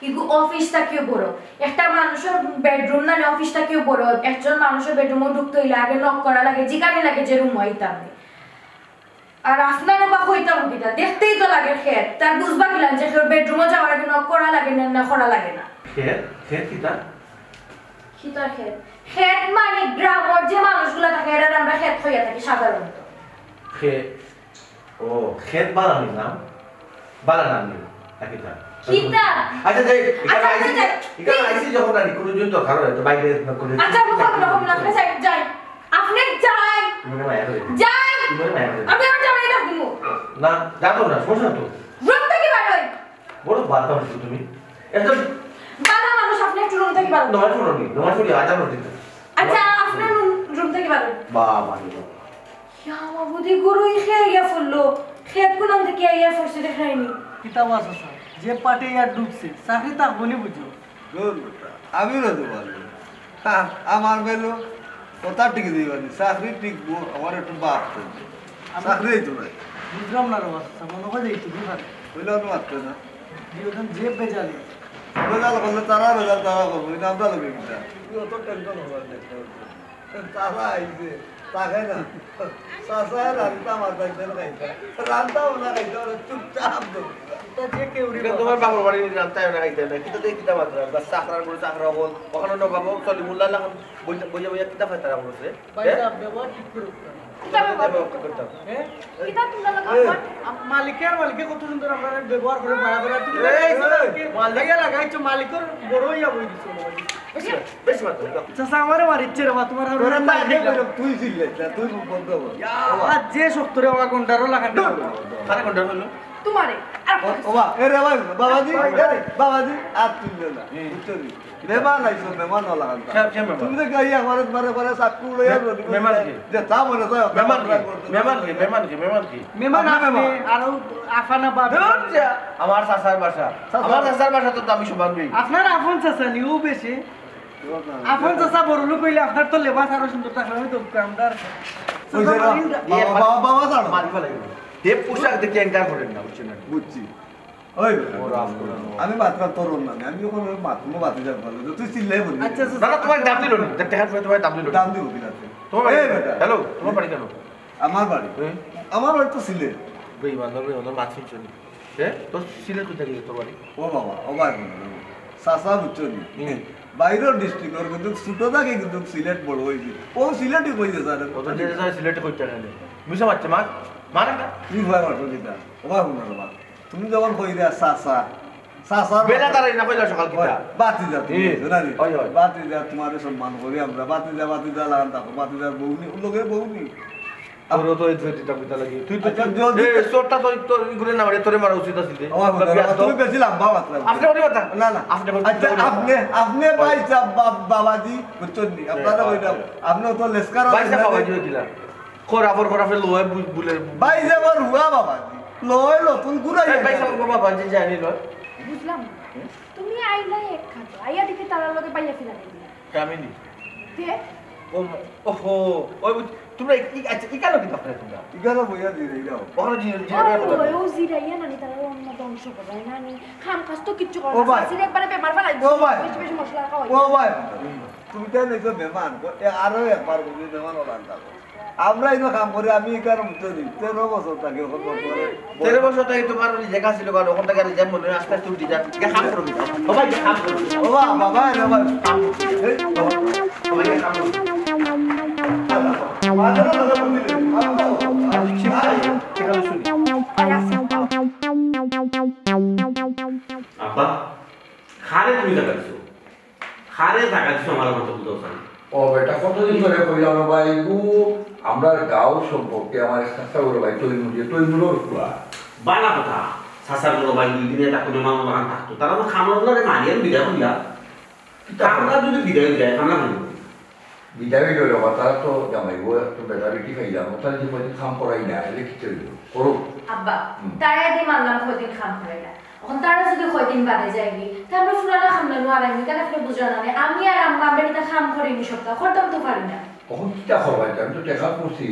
ইগু অফিসটা কেউ বড় একটা মানুষের বেডরুম না অফিসটা কেউ বড় একজন মানুষের বেডরুমে ঢুকতে হইলে আগে নক করা লাগে জিগানি লাগে যে রুম আইতাম আর আপনারও বা কইতাম কিটা দেখতেই তো লাগে খেত তার বুঝবা কিলাম যে বেডরুমে যাওয়ার আগে নক করা লাগে না করা লাগে না খেত খেত কিতা কিতা খেত খেত মানে গ্রামের যে মানুষগুলা থাকে এরা আমরা খেত হইয়া থাকি সাধারণত খেত ও খেত বানানি নাম বানানি কিতা কিতা আচ্ছা যাই এখানে আচ্ছা, আইসি যাই। এখানে আইসি যখন আর কোনো জন তো খারাপ তো বাইরে করে আচ্ছা আমি কত রকম না আপনি যাই যাই আপনি যাই মনে হয় যাই মনে হয় আমি আর যাই না দিব না যাবো না সমস্যা তো রুম থেকে বার হই বড় বার্তা হচ্ছে তুমি একদম বালা মানুষ আপনি একটু রুম থেকে বার হই। নয় শুনো নি নয় শুনি আজান হচ্ছে আচ্ছা আপনি রুম থেকে বার হই। বাবা ইয়া মাবুদি গরুই খেয়ে গিয়া ফুললো খেত কোন থেকে আইয়া ফুলছে দেখাইনি কিতাব আছে স্যার যে পার্টি ইয়ার ডুবছে চাকরি থাকবো নি বুঝো আমি রতে পারবো আমার বেলো কথা টিকে দিবানি চাকরি টিকবো আমার একটু বাপ চাকরি তো নাই বুঝলাম না রে বাচ্চা মনে হয় এই তুমি পারে হইলে আমি মারতে না দুজন যে বেজালি বেজাল করলে তারা বেজাল তারা করবো এটা আমরা লোকে কিনা অত টেনশন হবার তারা আইছে তাকে না চাষায় রান্তা মারতে খাইতে রান্তাও না খাইতে চুপচাপ যে কেউ তোমার বাবার বাড়ি রান্তায় না খাইতে না কিন্তু দেখি কিতাব আছে বাস চাকরার করে চাকরা হল ওখানে ন বাবা চলি মুল্লা লাগান বইতে বইয়া বইয়া কিতাব হয় তারা বলছে বাইরে ব্যবহার ঠিক করো কিতা তোমরা লাগা মালিকে কত সুন্দর আমরা ব্যবহার করে বাড়া বাড়া তুমি এই, মালিকে লাগাইছো মালিকের বড় হইয়া বই দিছো বেশি মাত্র চাচা আমারে মারিচ্ছে রে বা তোমার তুই ছিলে তুই বন্ধ কর আর যে শক্তরে আমার কোনটারও লাগাতে সারা ঘন্টা হলো তোমারে আর ওবা এ রে ভাই বাবাজি বাবাজি আর তুললে না বুঝছনি মেহমান আইছো মেহমান না লাগান তুমি তো গাই আমার বারে বারে সাকু লইয়া মেহমান কি? যে তা মনে তো মেহমান কি মেহমান আপনি আর আফানা বাবা আমার চাচার বাসা আমার চাচার বাসা তো আমি সমান নেই আপনার আপন চাচা নিও বেশি আপন চাচা বড় লোক হইলে আপনার তো লেবাস আরো সুন্দর থাকলে আমি তো কামদার ওই যে বাবা বাবা জানো মারি ফেলাই দেব পোশাক দেখে এনকার করেন না বুঝছেন বুঝছি ওই আমি মাত্রা তরুণ না আমি যখন মাত্র বাতি যাব ভালো তুই চিল্লাই বলি আচ্ছা দাদা তোমার দাম দিল না টাকা তোমার দাম দিল দাম দিব কিনা তোমার এই বেটা হ্যালো তোমার বাড়ি কেন আমার বাড়ি আমার বাড়ি তো সিলে বেই বান্ধব ওনার মাছ চলি হ্যাঁ তোর সিলেট কোথায় গেছে তোর বাড়ি ও বাবা ও ভাই সাসা বুঝছনি বাইরের ডিস্ট্রিক্টর কিন্তু ছোটো থাকে কিন্তু সিলেট বড় হয়েছে ও সিলেটই কইছে স্যার ওদের যে সিলেটে কইতে গেলে মিশা মারছে মার মার একটা কি ভাই মারছো যেটা ও ভাই শুনো বাবা তুমি যখন কই দিয়া সাসা সাসা বেলা তারাই না কইলা সকাল কিটা বাতি যা তুমি জানি হয়, হয়। বাতি যা তোমারে সম্মান করি আমরা বাতি যা লাগান থাকো বাতি যা বউনি লোকে বউনি তোর তো এই ধৈর্যটা কইতা লাগি তুই তো আচ্ছা, যদি- এই সোরটা তো তোর ইগুরে না মারে তোরে মারা উচিত আছিল ও বাবা তুমি বেশি লম্বা মাত্রা আপনি বলি কথা না না আপনি আচ্ছা আপনি ভাই সাহেব বাবাজি বুঝছনি আপনারা কইটা আপনি তো লেসকার বাইসা পাওয়া যাবে কিলা খরাফর খরাফে লোয় বুলে ভাই যাবার হুয়া বাবাজি লয় নতুন ঘুরাই বাইসা বাবা বাজে জানি লয় বুঝলাম না। তুমি আইলাই এক খাটো আইয়া দেখি তারার লগে পাইয়া ফেলা দিলা কামিনী তে ওহো ওই তোমরা আচ্ছা ই কেন কি তাপরে তোমরা ইগালা বইয়া দিয়ে দাও ওখানে ও জিরাইয়া নানি তারা অন্য ধ্বংস করে নানি খাম খাস তো কিচ্ছু করে ও না ভাই। সাসির একবারে বেমার ফেলাই ও ভাই। বেশি বেশি মশলা খাওয়াই ও ভাই তুমি তো নেছো মেহমান আরো একবার বুঝি মেহমান ওলান থাকো আমরা ইনো কাম করে আমি এখানে বুঝছি 13 বছর থাকে ওখান করে 13 বছর থেকে তোমার ওই জায়গা ছিল কারণ ওখান থেকে যেমন আস্তে আস্তে উঠে যান কাম করবি সবাই কাম করবি ও বাবা রে বাবা সবাই কাম করবি আপা খারে তুমি জায়গা দিছো খারে জায়গা দিছো আমার মতো বুঝাও ও বেটা কতদিন ধরে কইলাম ভাই গু আমরা গাঁও সম্পর্কে আমার একটা বড় ভাই তৈমুরের কুয়া বানা কথা সাসার বড় ভাই দুই দিনে একটা কোনো মামা বাগান থাকতো তারা তো খামার মারিয়ান বিদায় করিলা আমরা যদি বিদায় যায় খানা হইব বিদায় হইল বা তারা তো জামাইব একটু বেটা বেটি খাইলাম তারা যে কদিন খাম করাই না এলে কি চলল করো আব্বা তারা দি মানলাম কয়দিন খাম করে না এখন তারা যদি কয়দিন বাদে যায়নি তারপরে ফুলানা খামলা নোয়ারাইনি কেন আপনি বুঝলেন না আমি আর আম্মা আমরা এটা খাম করিনি সপ্তাহ করতাম তো পারি না কখন কিটা খবর আমি তো টেকা করছি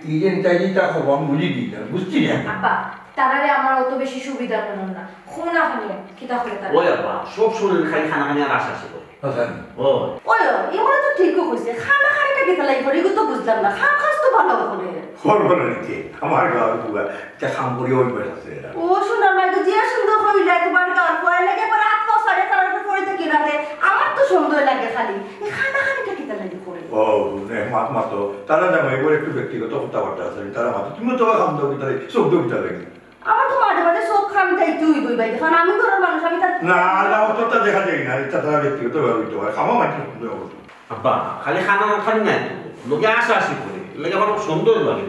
এই যে চাইটা খবর আমি বুঝি দিই বুঝছি না আব্বা তারারে আমার অত বেশি সুবিধা মনে না খুনা খানি কিতা করে তারা ওই আপা সব শরীর খাই খানা খানি আর আশা ছিল ও ওই এমন তো ঠিকই কইছে খানা খানিটা কিতা লাগি করে এগুলো তো বুঝলাম না খাম খাস তো ভালো করে খবর নাকি আমার গাঁও কুয়া তা খাম করি ওই বেড়া আছে ও সুন্দর মাই তো যে সুন্দর কইলা তোমার গাল কয় লাগে পরে হাত পাও সাড়ে তার উপর পড়ে থেকে রাতে আমার তো সুন্দর লাগে খালি এই খানা খানিটা কিতা লাগি করে ও মাত মাতো তারা জামাইব একটু ব্যক্তিগত কথাবার্তা আছে তারা মাতো তুমি তো খাম দাও তারা সব দাও লাগে আমার তো মাঝে মাঝে আমাদের সব খাম তাই তুই বই ভাই কারণ আমি ঘরের মানুষ আমি তার না না অতটা দেখা যায় না এটা তারা ব্যক্তিগত ব্যবহৃত হয় খাওয়া মাটি আব্বা খালি খানা খালি নাই তো লোকে আসা আসি করে লাগে আমার খুব সুন্দর লাগে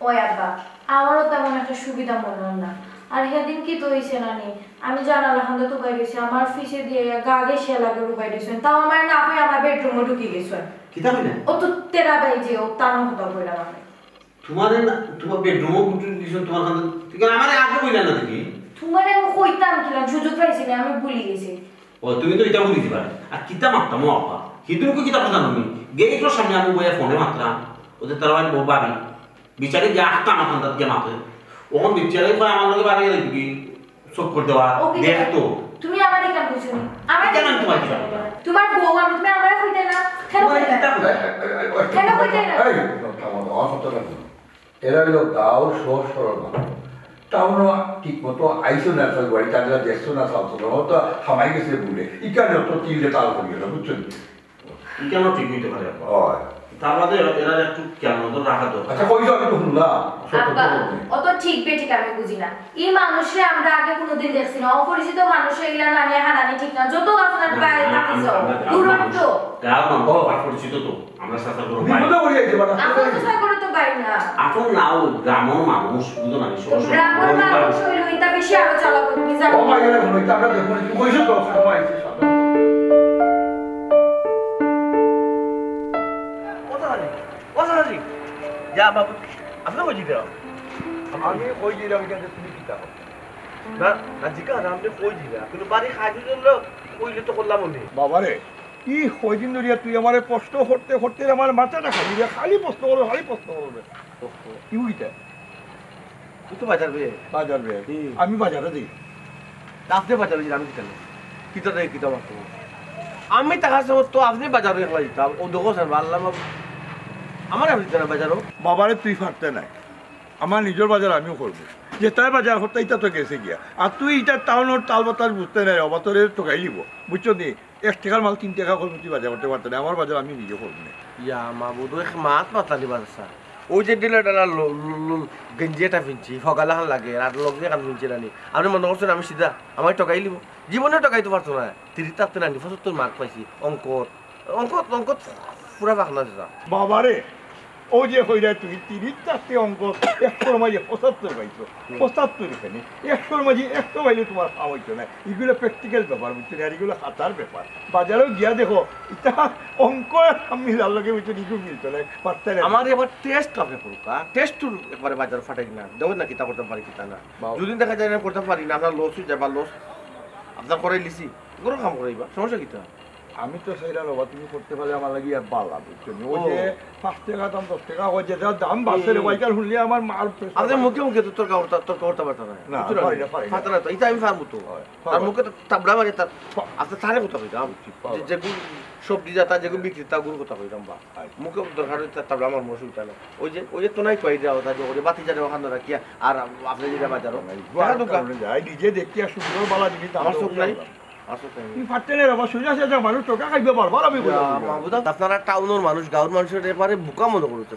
ওই আব্বা আমারও তেমন একটা সুবিধা মনে হয় না আর সেদিন কি তো হয়েছে নানি আমি জানালা খান্দা তো বাইরেছি আমার ফিসে দিয়ে গা গেছে লাগে রুবাই দিয়েছেন তাও আমার না হয় আমার বেডরুমে ঢুকে গেছেন কি দাবি না ও তো তেরা বাই যে ও তানো হতা কইরা মানে তোমার বেডরুমও গুটি দিছো তোমার খান্দা ঠিক আমার আগে কইলা না দেখি তোমার আমি কইতাম কিলাম সুযোগ পাইছি না আমি ভুলে গেছি ও তুমি তো এটা বলি দিবা আর কিতা মারতাম ও আপা হিদুরকে কিতা কথা জানি গেইটোর সামনে আমি বইয়া ফোনে মাত্রাম ওদের তারা বাড়ি বউ বাড়ি বিচারে যে আটটা আমার খান্দা দিয়ে মাত্রে ওখন বিচারে কয় আমার লগে বাড়ি গেলে কি সব করে দেওয়া দেখতো তুমি আমার কেন বুঝছো আমার কেন তোমার কি তোমার বউ আমি তুমি আমার কইতে না কেন কইতে কেন কইতে না এরা হলো গাঁর সহজ সরল মানুষ টাউনও ঠিক মতো আইসো না সব বাড়ি তাদের দেখছো না চালছো না তো হামাই গেছে বলে ইকানে তো তিনটে তাল করি গেল বুঝছেন কেন ঠিক হইতে পারে হয় তার বাদে এরা একটু কেমন তো রাখা দরকার আচ্ছা কই যাও একটু শুনলাম আব্বা অত ঠিক বেঠিক আমি বুঝি না এই মানুষে আমরা আগে কোনোদিন দেখছি না অপরিচিত মানুষ এগুলা না নিয়ে হানানি ঠিক না যত আপনার বাইরে পাতি যাও দূরত্ব তাও না পরিচিত তো আমরা সাথে করব বিপদে পড়ে যাইতে পারে আপন তো সাগরে তো বাইরে না আপন নাও গ্রামের মানুষ বুঝো না গ্রামের মানুষ হইলো এটা বেশি আরো চালা করতে জানো ও ভাই এরা হইতা আমরা দেখুন কি কইছো তো সময় আইছে সাথে যা বাবু আপনার কই দিতে আমি কই দিলাম কিন্তু তুমি কি তা না না জিকা না আপনি কই দিলা কিন্তু বাড়ি খাইতে দিলো কইলে তো করলাম আমি বাবারে কি কয়দিন ধরিয়া তুই আমার প্রশ্ন করতে করতে আমার মাথাটা খালি খালি প্রশ্ন করবে কি হইতা তুই তো বাজার বে বাজার বে আমি বাজারে দিই আপনি বাজারে যান আমি কেন কিতা দেই কিতা মারতো আমি টাকা সব তো আপনি বাজারে একলা দিতাম ও দেখো স্যার আল্লাহ আমার আপনি যারা বাজারও বাবারে তুই ফাটতে নাই আমার নিজের বাজার আমিও করবো যে তার বাজার হতে ইটা তো গেছে গিয়া আর তুই ইটা টাউনের তাল বাতাস বুঝতে নাই অবাতরে টোকাই দিব বুঝছো নি 1 টাকার মাল 3 টাকা করবো তুই বাজার করতে পারতে না আমার বাজার আমি নিজে করবো না ইয়া মাবুদ এক মাত মাতালি বাজার ওই যে ডিলার ডালা গেঞ্জিটা ফিনছি ফগালাহান লাগে আর লগে কান ফিনছি রানি আপনি মনে করছেন আমি সিধা আমায় টকাই লিব জীবনে টকাইতে পারতো না 30 টাকা নানি 75 মার্ক পাইছি অঙ্কত পুরা বাখনা দিতা বাবারে ও যে হইরা তুই 30 অঙ্ক 100 মাঝে 75 পাইছো 75 এখানে 100 মাঝে 100 পাইলে তোমার খাওয়াইছো না এগুলো প্র্যাকটিক্যাল ব্যাপার বুঝছো আর এগুলো খাতার ব্যাপার বাজারেও গিয়া দেখো এটা অঙ্ক আমি যার লগে বুঝছো নিজেও মিলতো না পারতে না আমার এবার টেস্ট হবে পুরোকা টেস্ট একবারে বাজার ফাটাই না দেখুন না কিতা করতে পারি কিতা না যদি দেখা যায় না করতে পারি না আপনার লস হয়ে যাবা লস আপনার করাই লিছি কোনো কাম করাইবা সমস্যা কিতা আমি তো সেইটা লবা তুমি করতে পারলে আমার লাগি আর ভালো বুঝছো ওই যে 5 টাকা দাম 10 টাকা হয় যেটা দাম বাড়ছে রে ওইকার শুনলে আমার মাল আপনি মুখে মুখে তো তোর করতে পারতো না না পারি না তো এটা আমি পারবো তো আর মুখে তো তাবলা মারি তার আপনি তারে কথা কইতাম যে সবজি জাতা যেগুলো বিক্রি তা গুলো কথা কইতাম বা মুখে দরকার তাবলা আমার মসুলটা না ওই যে তো নাই কই দেওয়া তা যে বাতি জানে ওখানে রাখিয়া আর আপনি যেটা বাজারও যাই নিজে দেখি আর সুন্দর বালা জিনিস আমার চোখ নাই আপনারা টাউনের মানুষ গাঁর মানুষের এবারে বোকা মনে করতে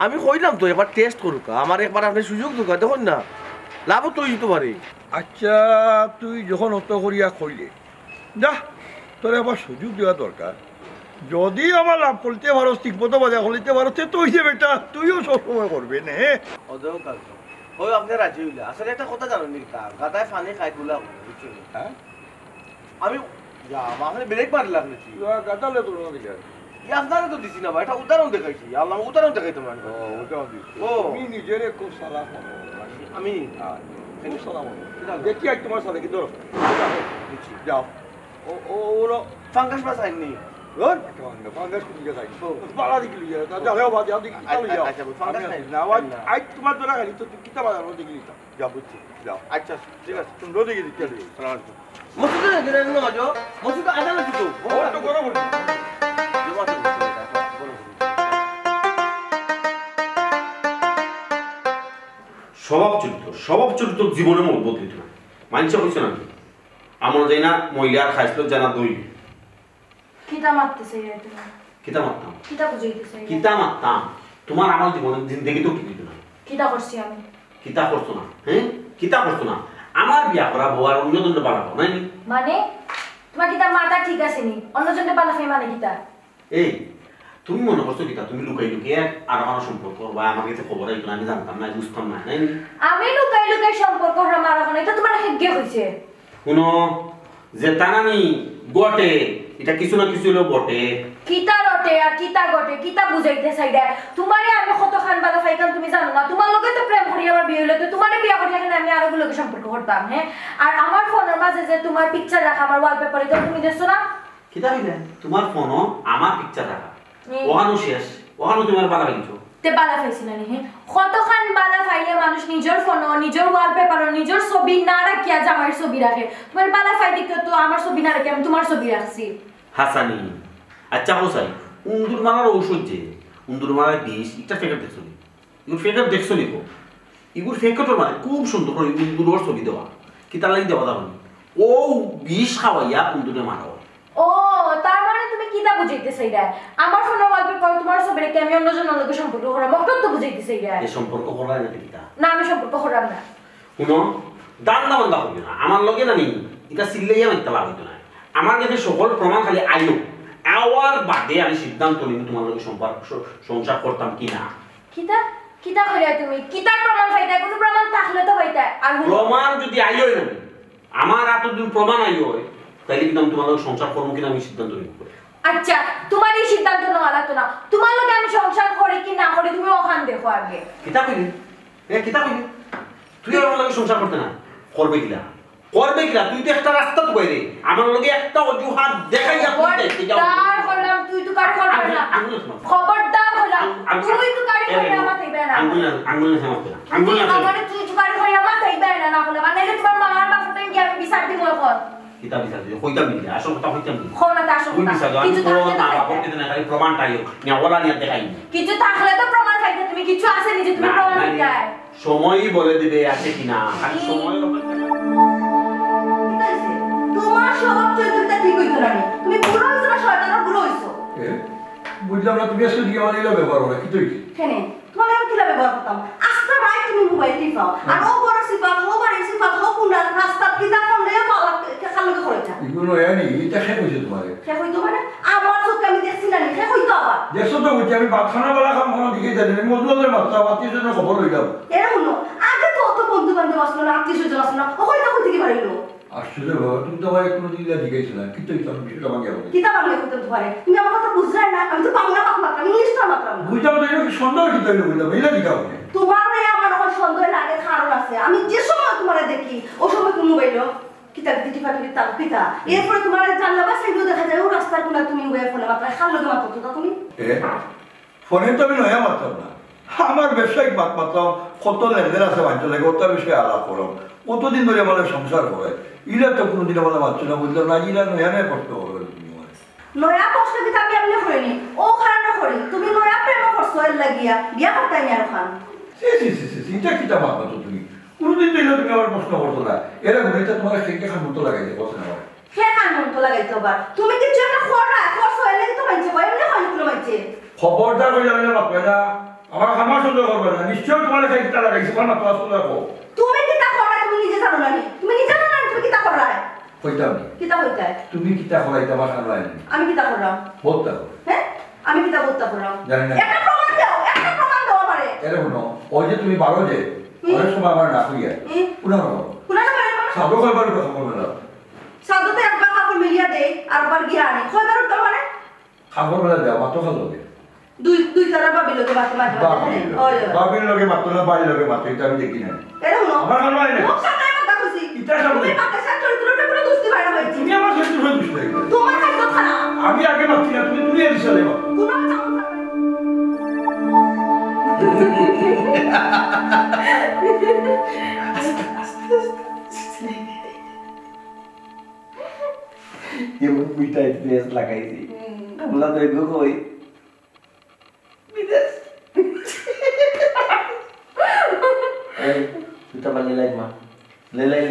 আমি কইলাম তো এবার টেস্ট করুক আমার একবার আপনি সুযোগ দোকা দেখুন না লাভ তো দিতে পারি আচ্ছা তুই যখন অত করিয়া কইলে যা তোর আবার সুযোগ দেওয়া দরকার যদি আমার লাভ করতে পারো ঠিক মতো বাজার করতে পারো তো হইছে বেটা তুইও সবসময় করবে না ওদেরও কাজ ওই আপনি রাজি হইলে আসলে একটা কথা জানেন নি গাদায় ফানি খাই গুলা বুঝছেন হ্যাঁ আমি আমাকে ব্রেক মারি লাগলেছি গাদালে তোর দিকে আপনারা তো দিছি না ভাই এটা উদাহরণ দেখাইছি আল্লাহ উদাহরণ দেখাইতো না ও আমি নিজেরে খুব সালাম আমি খুব সালাম দেখি আজ তোমার সাথে কি ধরো যাও ও ওরা ফাঙ্গাস পাস আইনি ফাঙ্গাস কুড়িয়ে যাই বাড়া দিকে লিয়ে যাও বাদ যাও দিকে যাও আচ্ছা ফাঙ্গাস নাই না আজ তোমার দ্বারা গাড়ি তো কিতা বাজার দিকে লিয়ে যাও বুঝছি যাও আচ্ছা ঠিক আছে তুমি দিকে দিকে সালাম আলাইকুম মসজিদে গেলেন না মাঝো মসজিদে আজান হচ্ছে তো তো করো বলি স্বভাব চরিত্র জীবনে মোট বদলিত না মানছে হইছে না আমরা যাই না মহিলার খাইছিল জানা দই কিতা মারতেছে তুমি কিতা মারতাম কিতা বুঝাইতেছে কিতা মারতাম তোমার আমার জীবনে জিন্দগি তো কি দিত না কিতা করছি আমি কিতা করছো না হ্যাঁ কিতা করছো না আমার বিয়া করা বউ আর অন্যজনকে বানাবো নাই মানে তোমার কিতা মাথা ঠিক আছে নি অন্যজনকে বালাফে মানে কিতা এই তুমি মনে করছো কিতা তুমি লুকাই লুকিয়ে আর আমার সম্পর্ক বা আমার কাছে খবর আইতো না আমি জানতাম না বুঝতাম না নাই আমি লুকাই লুকাই সম্পর্ক আমার এখন এটা তোমার হেগে হইছে শুনো যে টানানি গটে এটা কিছু না কিছু হলো বটে কিতা রটে আর কিতা গটে কিতা বুঝাইতে চাইডা তোমারে আমি কত খান বালা ফাইতাম তুমি জানো না তোমার লগে তো প্রেম করি আমার বিয়ে হইলো তো তোমারে বিয়ে করি এখানে আমি আরো গুলোকে সম্পর্ক করতাম হ্যাঁ আর আমার ফোনের মাঝে যে তোমার পিকচার রাখা আমার ওয়ালপেপারে তো তুমি দেখছো না কিতা হইলে তোমার ফোনও আমার পিকচার রাখা ওখানো শেষ ওখানো তোমার বালা কিছু তে বালা ফাইছি না হ্যাঁ কতখান বালা ফাইলে মানুষ নিজের ফোন নিজের ওয়ালপেপার নিজের ছবি না রাখিয়া জামাইয়ের ছবি রাখে তোমার বালা ফাই দিকে তো আমার ছবি না রাখি আমি তোমার ছবি রাখছি হাসানি আচ্ছা হোসাই উন্দুর মারার ঔষধ যে উন্দুর মারার বিষ এটা ফেকার দেখছো নি এগুলো ফেকার দেখছো নি এগুলো ফেকাটোর মানে খুব সুন্দর করে উন্দুর ছবি দেওয়া কি তার লাগি দেওয়া যাবে ও বিষ খাওয়াইয়া উন্দুরে মারাও ও তার মানে তুমি কিতা বুঝাইতে চাইরা আমার ফোনের ওয়ালপেপার তোমার ছবি রেখে আমি অন্যজনের লগে সম্পর্ক করাম মকটর তো বুঝাইতে চাইরা এই সম্পর্ক করা না কিতা না আমি সম্পর্ক করাম না শুনো দান দামন্দা হইবে না আমার লগে না নি এটা সিল্লাইয়া মাইতে লাগবে না আমার কাছে সকল প্রমাণ খালি আইলো আওয়ার বাদে আমি সিদ্ধান্ত নিব তোমার লগে সম্পর্ক সংসার করতাম কি না কিতা কিতা কইরা তুমি কিতার প্রমাণ পাইতা কোনো প্রমাণ থাকলে তো পাইতা আর প্রমাণ যদি আইলোই না আমার এতদিন প্রমাণ আইলো তাইলে কিন্তু আমি তোমার লগে সংসার করব কিনা আমি সিদ্ধান্ত নিব আচ্ছা তোমার এই সিদ্ধান্ত নেওয়া লাগতো না তোমার লগে আমি সংসার করি কি না করি তুমি ওখান দেখো আগে কিতা কইলি কিতা কইলি তুই আমার লগে সংসার করতে না করবে কিলা করবে কিলা তুই তো একটা রাস্তা তো কইরে আমার লগে একটা অজুহাত দেখাইয়া তুই দেখতে যাও খবরদার হলাম তুই তো কার করবে না খবরদার হলাম তুই তো কার করে আমার তাইবে না আঙ্গুল না সমাপ্ত না আঙ্গুল না আমারে তুই তো কার করে আমার তাইবে না না হলে মানে তোমার মামার বাপটা কি আমি বিচার দিব এখন কিতা বিচার দিও কইতাম নি আসল কথা কইতাম নি খোনা তা আসল কথা কিছু থাকলে না বাপকে না খালি প্রমাণটাই না ওলা নিয়ে দেখাই কিছু থাকলে তো প্রমাণ পাইতে তুমি কিছু আছে নিজে তুমি প্রমাণ দিতে সময়ই বলে দিবে আছে কিনা খালি সময় তোমার স্বভাব চরিত্রটা ঠিক হইতো না তুমি পুরো হইছো না শয়তানের পুরো হইছো বুঝলাম না তুমি আজকে দিয়ে আমার এগুলো ব্যবহার করে কি তুই কেন তোমার আমি কিলা ব্যবহার করতাম আস্তে রাইট তুমি মোবাইল টিপাও আর ও বড় সিফাত ও বাড়ি সিফাত ও কুন্ডা রাস্তা কিতা করলে পালা খালকে করেটা এগুলো এনি এটা শেষ হয়েছে তোমার কে হইতো মানে আমার চোখে আমি দেখছি না কে হইতো আবার দেখছো তো বুঝছি আমি ভাতখানা বেলা খাম কোনো দিকে জানি না মজুরের মাত্রা আত্মীয় জন্য খবর লইলাম এরকম না আগে তো অত বন্ধু বান্ধব আসলো না আত্মীয় স্বজন আসলো না ও হইতো কোথা থেকে বাড়িলো আসলে বাবা তুমি তো আমার কোনো দিকে জিজ্ঞাসা না কিন্তু এই কারণ বিষয়টা আমাকে বলে কিতা বাংলা করতে পারে তুমি আমার কথা বুঝলে না আমি তো বাংলা কথা মাত্র ইংলিশটা মাত্র না বুঝলাম তো এটা কি সুন্দর কি তৈরি বুঝলাম এটা দিকে হবে তোমার আমার এখন সন্দেহ লাগে কারণ আছে আমি যে সময় তোমারে দেখি ও সময় তুমি মোবাইল কিতা কিতা কিতা তাল কিতা এরপরে তোমার জানলা বা সাইডও দেখা যায় ও রাস্তার কোণা তুমি মোবাইল ফোনে মাত্র খাল লগে মাত্র তো তুমি ফোনে তো আমি নয়া মারতাম না আমার ব্যবসায়িক মাত মারতাম কত লেনদেন আছে মানুষের লাগে ওটা বিষয়ে আলাপ করো কতদিন ধরে আমার সংসার করে ইলা তো কোনোদিন আমার মারছো না বুঝলাম না ইলা নয়া নয়া করতে হবে নয়া কষ্ট কিতা আমি এমনি করিনি ও খারাপ করি তুমি নয়া প্রেম করছো এর লাগিয়া বিয়া করতাই না আর খান এটা কিতা মাত মারতো তুমি কোনোদিন তো তুমি আমার প্রশ্ন করতো না এরা ঘুরেটা তোমার খেয়ে খান মতো লাগাইছে বসে না কে খান মন তো লাগাইতো আবার তুমি কিছু একটা খরা করছো এর লাগি তো মানছে ভাই এমনি হয় কোনো মানছে খবরদার হয়ে যাবে না বাপা না আমার আমার সহ্য করবে না নিশ্চয় তোমার খেয়ে কিতা লাগাইছে আমার মাত্র আসলে রাখো তুমি কিতা করা তুমি নিজে জানো না তুমি নিজে জানো না তুমি কিতা করা কইতাম কিতা হইতা তুমি কিতা করাইতে আমার খান লাইন আমি কিতা করলাম বলতা হ্যাঁ আমি কিতা বলতা করলাম জানি না একটা প্রমাণ দাও আমারে এরে শুনো ওই যে তুমি বারো যে অনেক সময় আমার না হইয়া পুনর পুনর মানে সাধু কয়বার কথা বলবে না সাধুতে একবার কাপড় মিলিয়া দেই আর একবার গিয়া আনে কয়বার উত্তর মানে খাবার বেলা দেওয়া মাত্র খালো দুই তারা বাবি লোকে মারতে মারতে বাবির লগে মাত্র না বাড়ির লগে মাত্র এটা আমি দেখি না এরকম না আমার খালো আইনে ও সামনে কথা কইছি ইটা সামনে তুমি মাকে সাথে চরিত্রটা পুরো দুস্তি বাইরে হইছি তুমি আমার সাথে হয়ে দুষ্ট হয়ে তোমার কাছে খারাপ আমি আগে মারছি না তুমি তুমি এসে দেবা কোন যেমন মিঠাই ড্রেস লাগাইছি আমরা তো এগো কই বিদেশ এই তুই তো বললি লাইমা লেলাই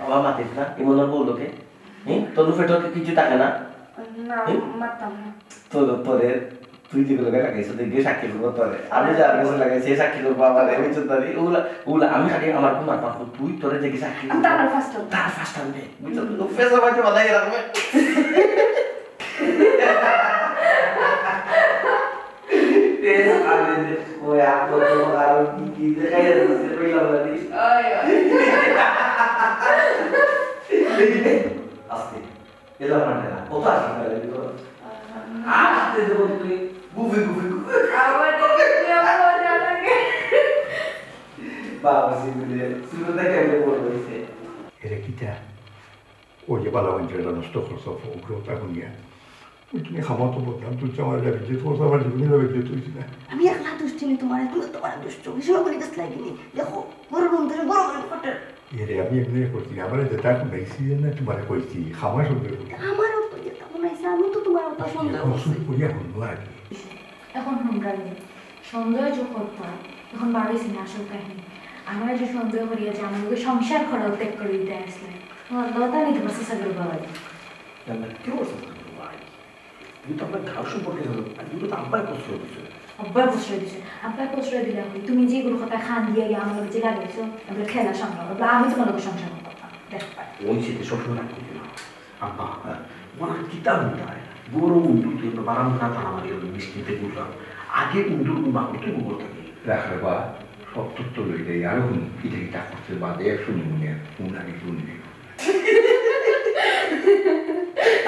আমার মাতিস না ইমনের বউলোকে তোর ফেটকে কিছু থাকে না না মারতাম না তোর তুই যেগুলো লাগাইছো দেখে সাক্ষী করবো তোরে আমি যার কাছে লাগাই সে সাক্ষী করবো আমার বুঝছো তারি ওগুলা ওগুলা আমি খালি আমার কোনো মাথা তুই তোরে দেখে সাক্ষী তার ফার্স্ট তার ফার্স্ট টাইম দে বুঝছো তো ফেসা বাজে বালাই রাখবে এস আগে দে ওই আপন তো আর কি দেখাই যাচ্ছে কইলা বলি আস্তে এলা মানে না কত আসে গেল তো আস্তে দেব তুই গুফি গুফি আমার দেখে মজা লাগে বাবা সিগুলে সুরতে কেমনে বলছে এরে কিটা ওই যে বালা অঞ্চলটা নষ্ট করছো ওগুলো এখন গিয়া তুমি খামাতো বলতাম তুই আমার যাবি যে তোমার আমার জীবনে যাবে যে তুই না আমি একলা দুষ্টিনি তোমার তুমি তোমার দুষ্ট বিষয় করে গেছ লাগিনি দেখো বড় রুম থেকে বড় বড় ফটো এরে আমি এমনি করছি আমার যেটা শুনাইছি না তোমার কইছি খামা শুনবে আমারও তো যেটা মনে হইছে আমি তো তোমার তো সন্দেহ করছি করিয়া শুনবো আগে এখন হুমরানি সন্দেহ যোগ করতাম এখন বাড়িছি না আসল কাহিনী আমার যে সন্দেহ করিয়া যে আমাকে সংসার করা ত্যাগ করে দিতে আসলে লতা নিতে পারছে সাগর বাবা কি বলছো তুই তো আমার ঘাও সম্পর্কে হলো আর তুই তো আব্বাই কষ্ট হয়েছে আব্বার প্রশ্রয় দিছে আব্বার প্রশ্রয় দিলাম তুমি যেগুলো কথা খান দিয়ে গিয়ে আমার যে লাগাইছো আমরা খেলা সামলাবো আমি তোমার লোকের সংসার করতাম দেখ ওই সেটা সবসময় রাখতে না আব্বা ওনার কিতাব নিতে হয় বড় উন্ডুর তুই বারাম না তারা আমার মিষ্টিতে গুললাম আগে উন্ডুর বাবুতে গুগল থাকে রাখলে বা সব তথ্য লই যাই আর হুন এটা কিটা করতে বাদে শুনি মনে কোন আগে শুনি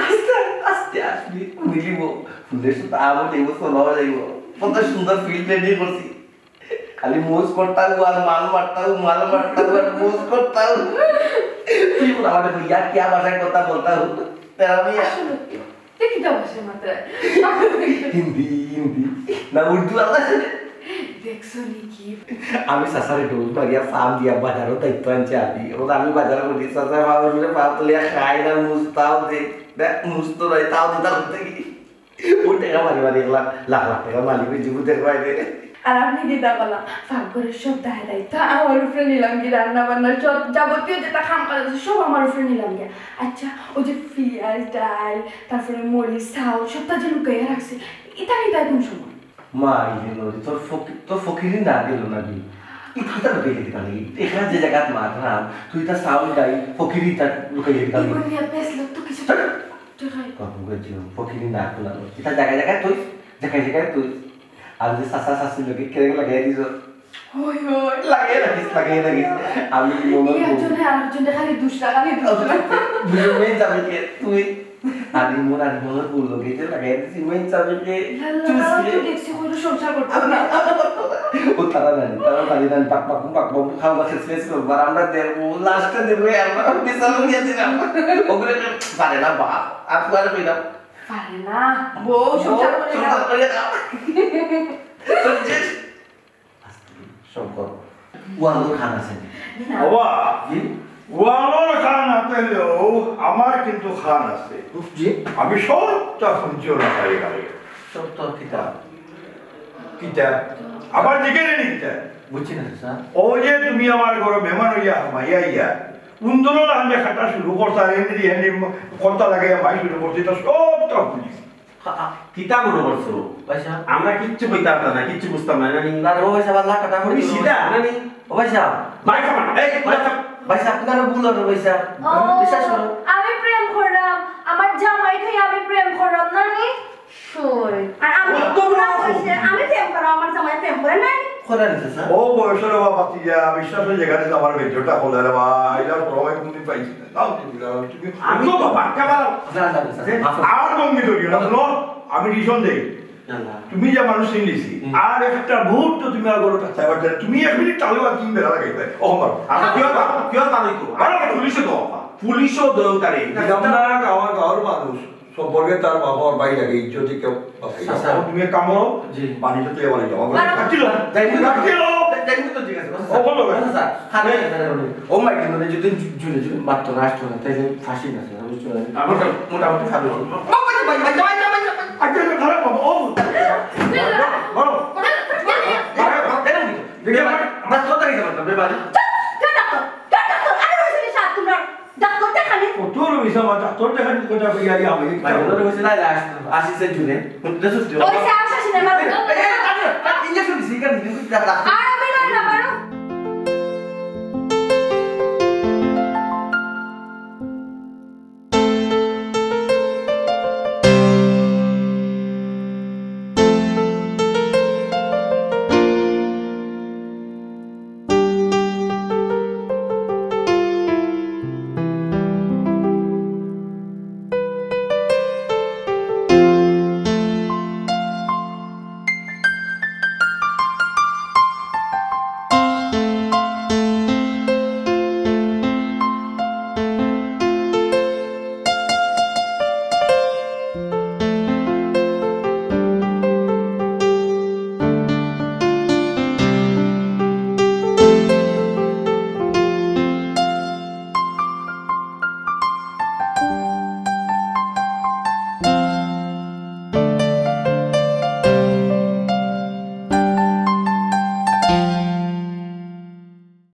আস্তে আস্তে আসবি মিলিব ফুলের সাথে আবার যাইব সোলাও যাইব কত সুন্দর ফিল্ড রেডি করছি খালি মোজ করতাম আর মাল মারতাম আর মোজ করতাম তুই বল আমাদের भैया क्या भाषा কথা বলতাম তেরা মিয়া দেখি তো বসে মাত্র হিন্দি না উর্দু আল্লাহ দেখছো নাকি আমি সাসারে ডোজ মারিয়া ফার্ম দিয়া বাজারও দায়িত্ব আনছি এবং আমি বাজারে বলি সাসা বাবুরে পা তুলিয়া খাই না মুস্তাও দে দেখ মুস্ত নয় তাও দিতাম থেকে ও টাকা মারি লাখ লাখ টাকা মালিকের জীবন দেখবাই দে আর আপনি দিদা বলা ফাঁকরের সব দায় দায়িত্ব আমার উপরে নিলাম কি রান্না বান্না সব যাবতীয় যেটা খাম কাজ আছে সব আমার উপরে নিলাম গিয়া আচ্ছা ওই যে পেঁয়াজ ডাল তারপরে মরিচ চাউল সবটা যে লুকাইয়া রাখছে এটা কোন সময় মা ইয়ে নরি তোর ফকিরি না গেল না কি ইটা লুকাই দিতে পারি এখানে যে জায়গাত মারলাম তুই তা সাউন্ড দাই ফকিরি তা লুকাই দিতে পারি ইবন নিয়া বেশ লোক তো কিছু কত গেছিও ফকিরি না কোলা এটা জায়গায় তুই জায়গায় তুই আর যে সাসা সাসি লোকে কেড়ে লাগাই দিছ হই লাগিয়ে রাখিস আমি মোবাইল একজনে আরেকজনে খালি দুসরা দুজনে যাবে কে তুই আদি মোর বললো কে যে লাগাই দিছি মেন যাবে কে চুষকে দেখছি কইলো সংসার করতে না ও তারা না পাক খাওয়া শেষ করবার আমরা দেব লাস্টে দেবো আমরা বিশাল নিয়ে দিলাম ওগুলো পারে না বা আর পারে কইলাম পারে না বউ সংসার করে দাও শঙ্কর ওয়ানোর খান আছে বাবা ওয়ানোর খান হাতেলেও আমার কিন্তু খান আছে জি আমি সবটা শুনছি ওরা খাই গেলে সব তোর কিতাব কিটা আবার দিকে নেই কিটা বুঝছি না স্যার ও যে তুমি আমার ঘরে মেহমান হইয়া মাইয়া ইয়া উন্দর আঞ্জা খাটা শুরু করতা এমনি এমনি করতা লাগে মাই শুরু করছি তো সবটা শুনি কিতাব মনে করছো পয়সা আমরা কিচ্ছু কইতাম না কিচ্ছু বুঝতাম না জানি না ও পয়সা বাল্লা কাটা তুমি সিধা নানি ও পয়সা ভাই খাবার এই পয়সা আপনার ভুল হলো পয়সা বিশ্বাস করো আমি প্রেম করলাম আমার জামাই থেকে আমি প্রেম করলাম না নি সই আর আমি আমি প্রেম করো আমার জামাই প্রেম করে নাই করে নিছে স্যার ও বয়সের বাবা তিয়া বিশ্বাস যেখানে আমার বেজটা হলো রে বা এটা প্রমাণ কোনদিন পাইছি না নাও তুমি আমি তো বাক্কা বাড়াও আর বঙ্গি ধরি না শুনো আমি রিজন দেই তুমি যে মানুষ চিনলিছি আর একটা মুহূর্ত তুমি আগর চাইবার তুমি এক মিনিট চালু আর কি বেলা লাগাইবে অহমার আমরা কিয় তাই তো আর পুলিশও দৌতারে আমরা গাওয়ার মানুষ সম্পর্কে তার বাবার বাড়ি লাগে যদি কেউ তুমি এক কাম করো পানিটা তুলে বাড়ি যাও ও মাই গড যদি জুনে মাত্র রাষ্ট্র না তাই ফাঁসি না স্যার বুঝছো না মোটামুটি ফাঁসি আচ্ছা খারাপ বাবা ও বলো দেখে আমার কথা কি বলতো বেবারে তোর বিষয় মাথা তোর দেখার কথা কইয়া আমি ভাই ওদের হইছে না আসিছে জুনে ওই সে আশা সিনেমা ইঞ্জেকশন দিছি কেন আর আমি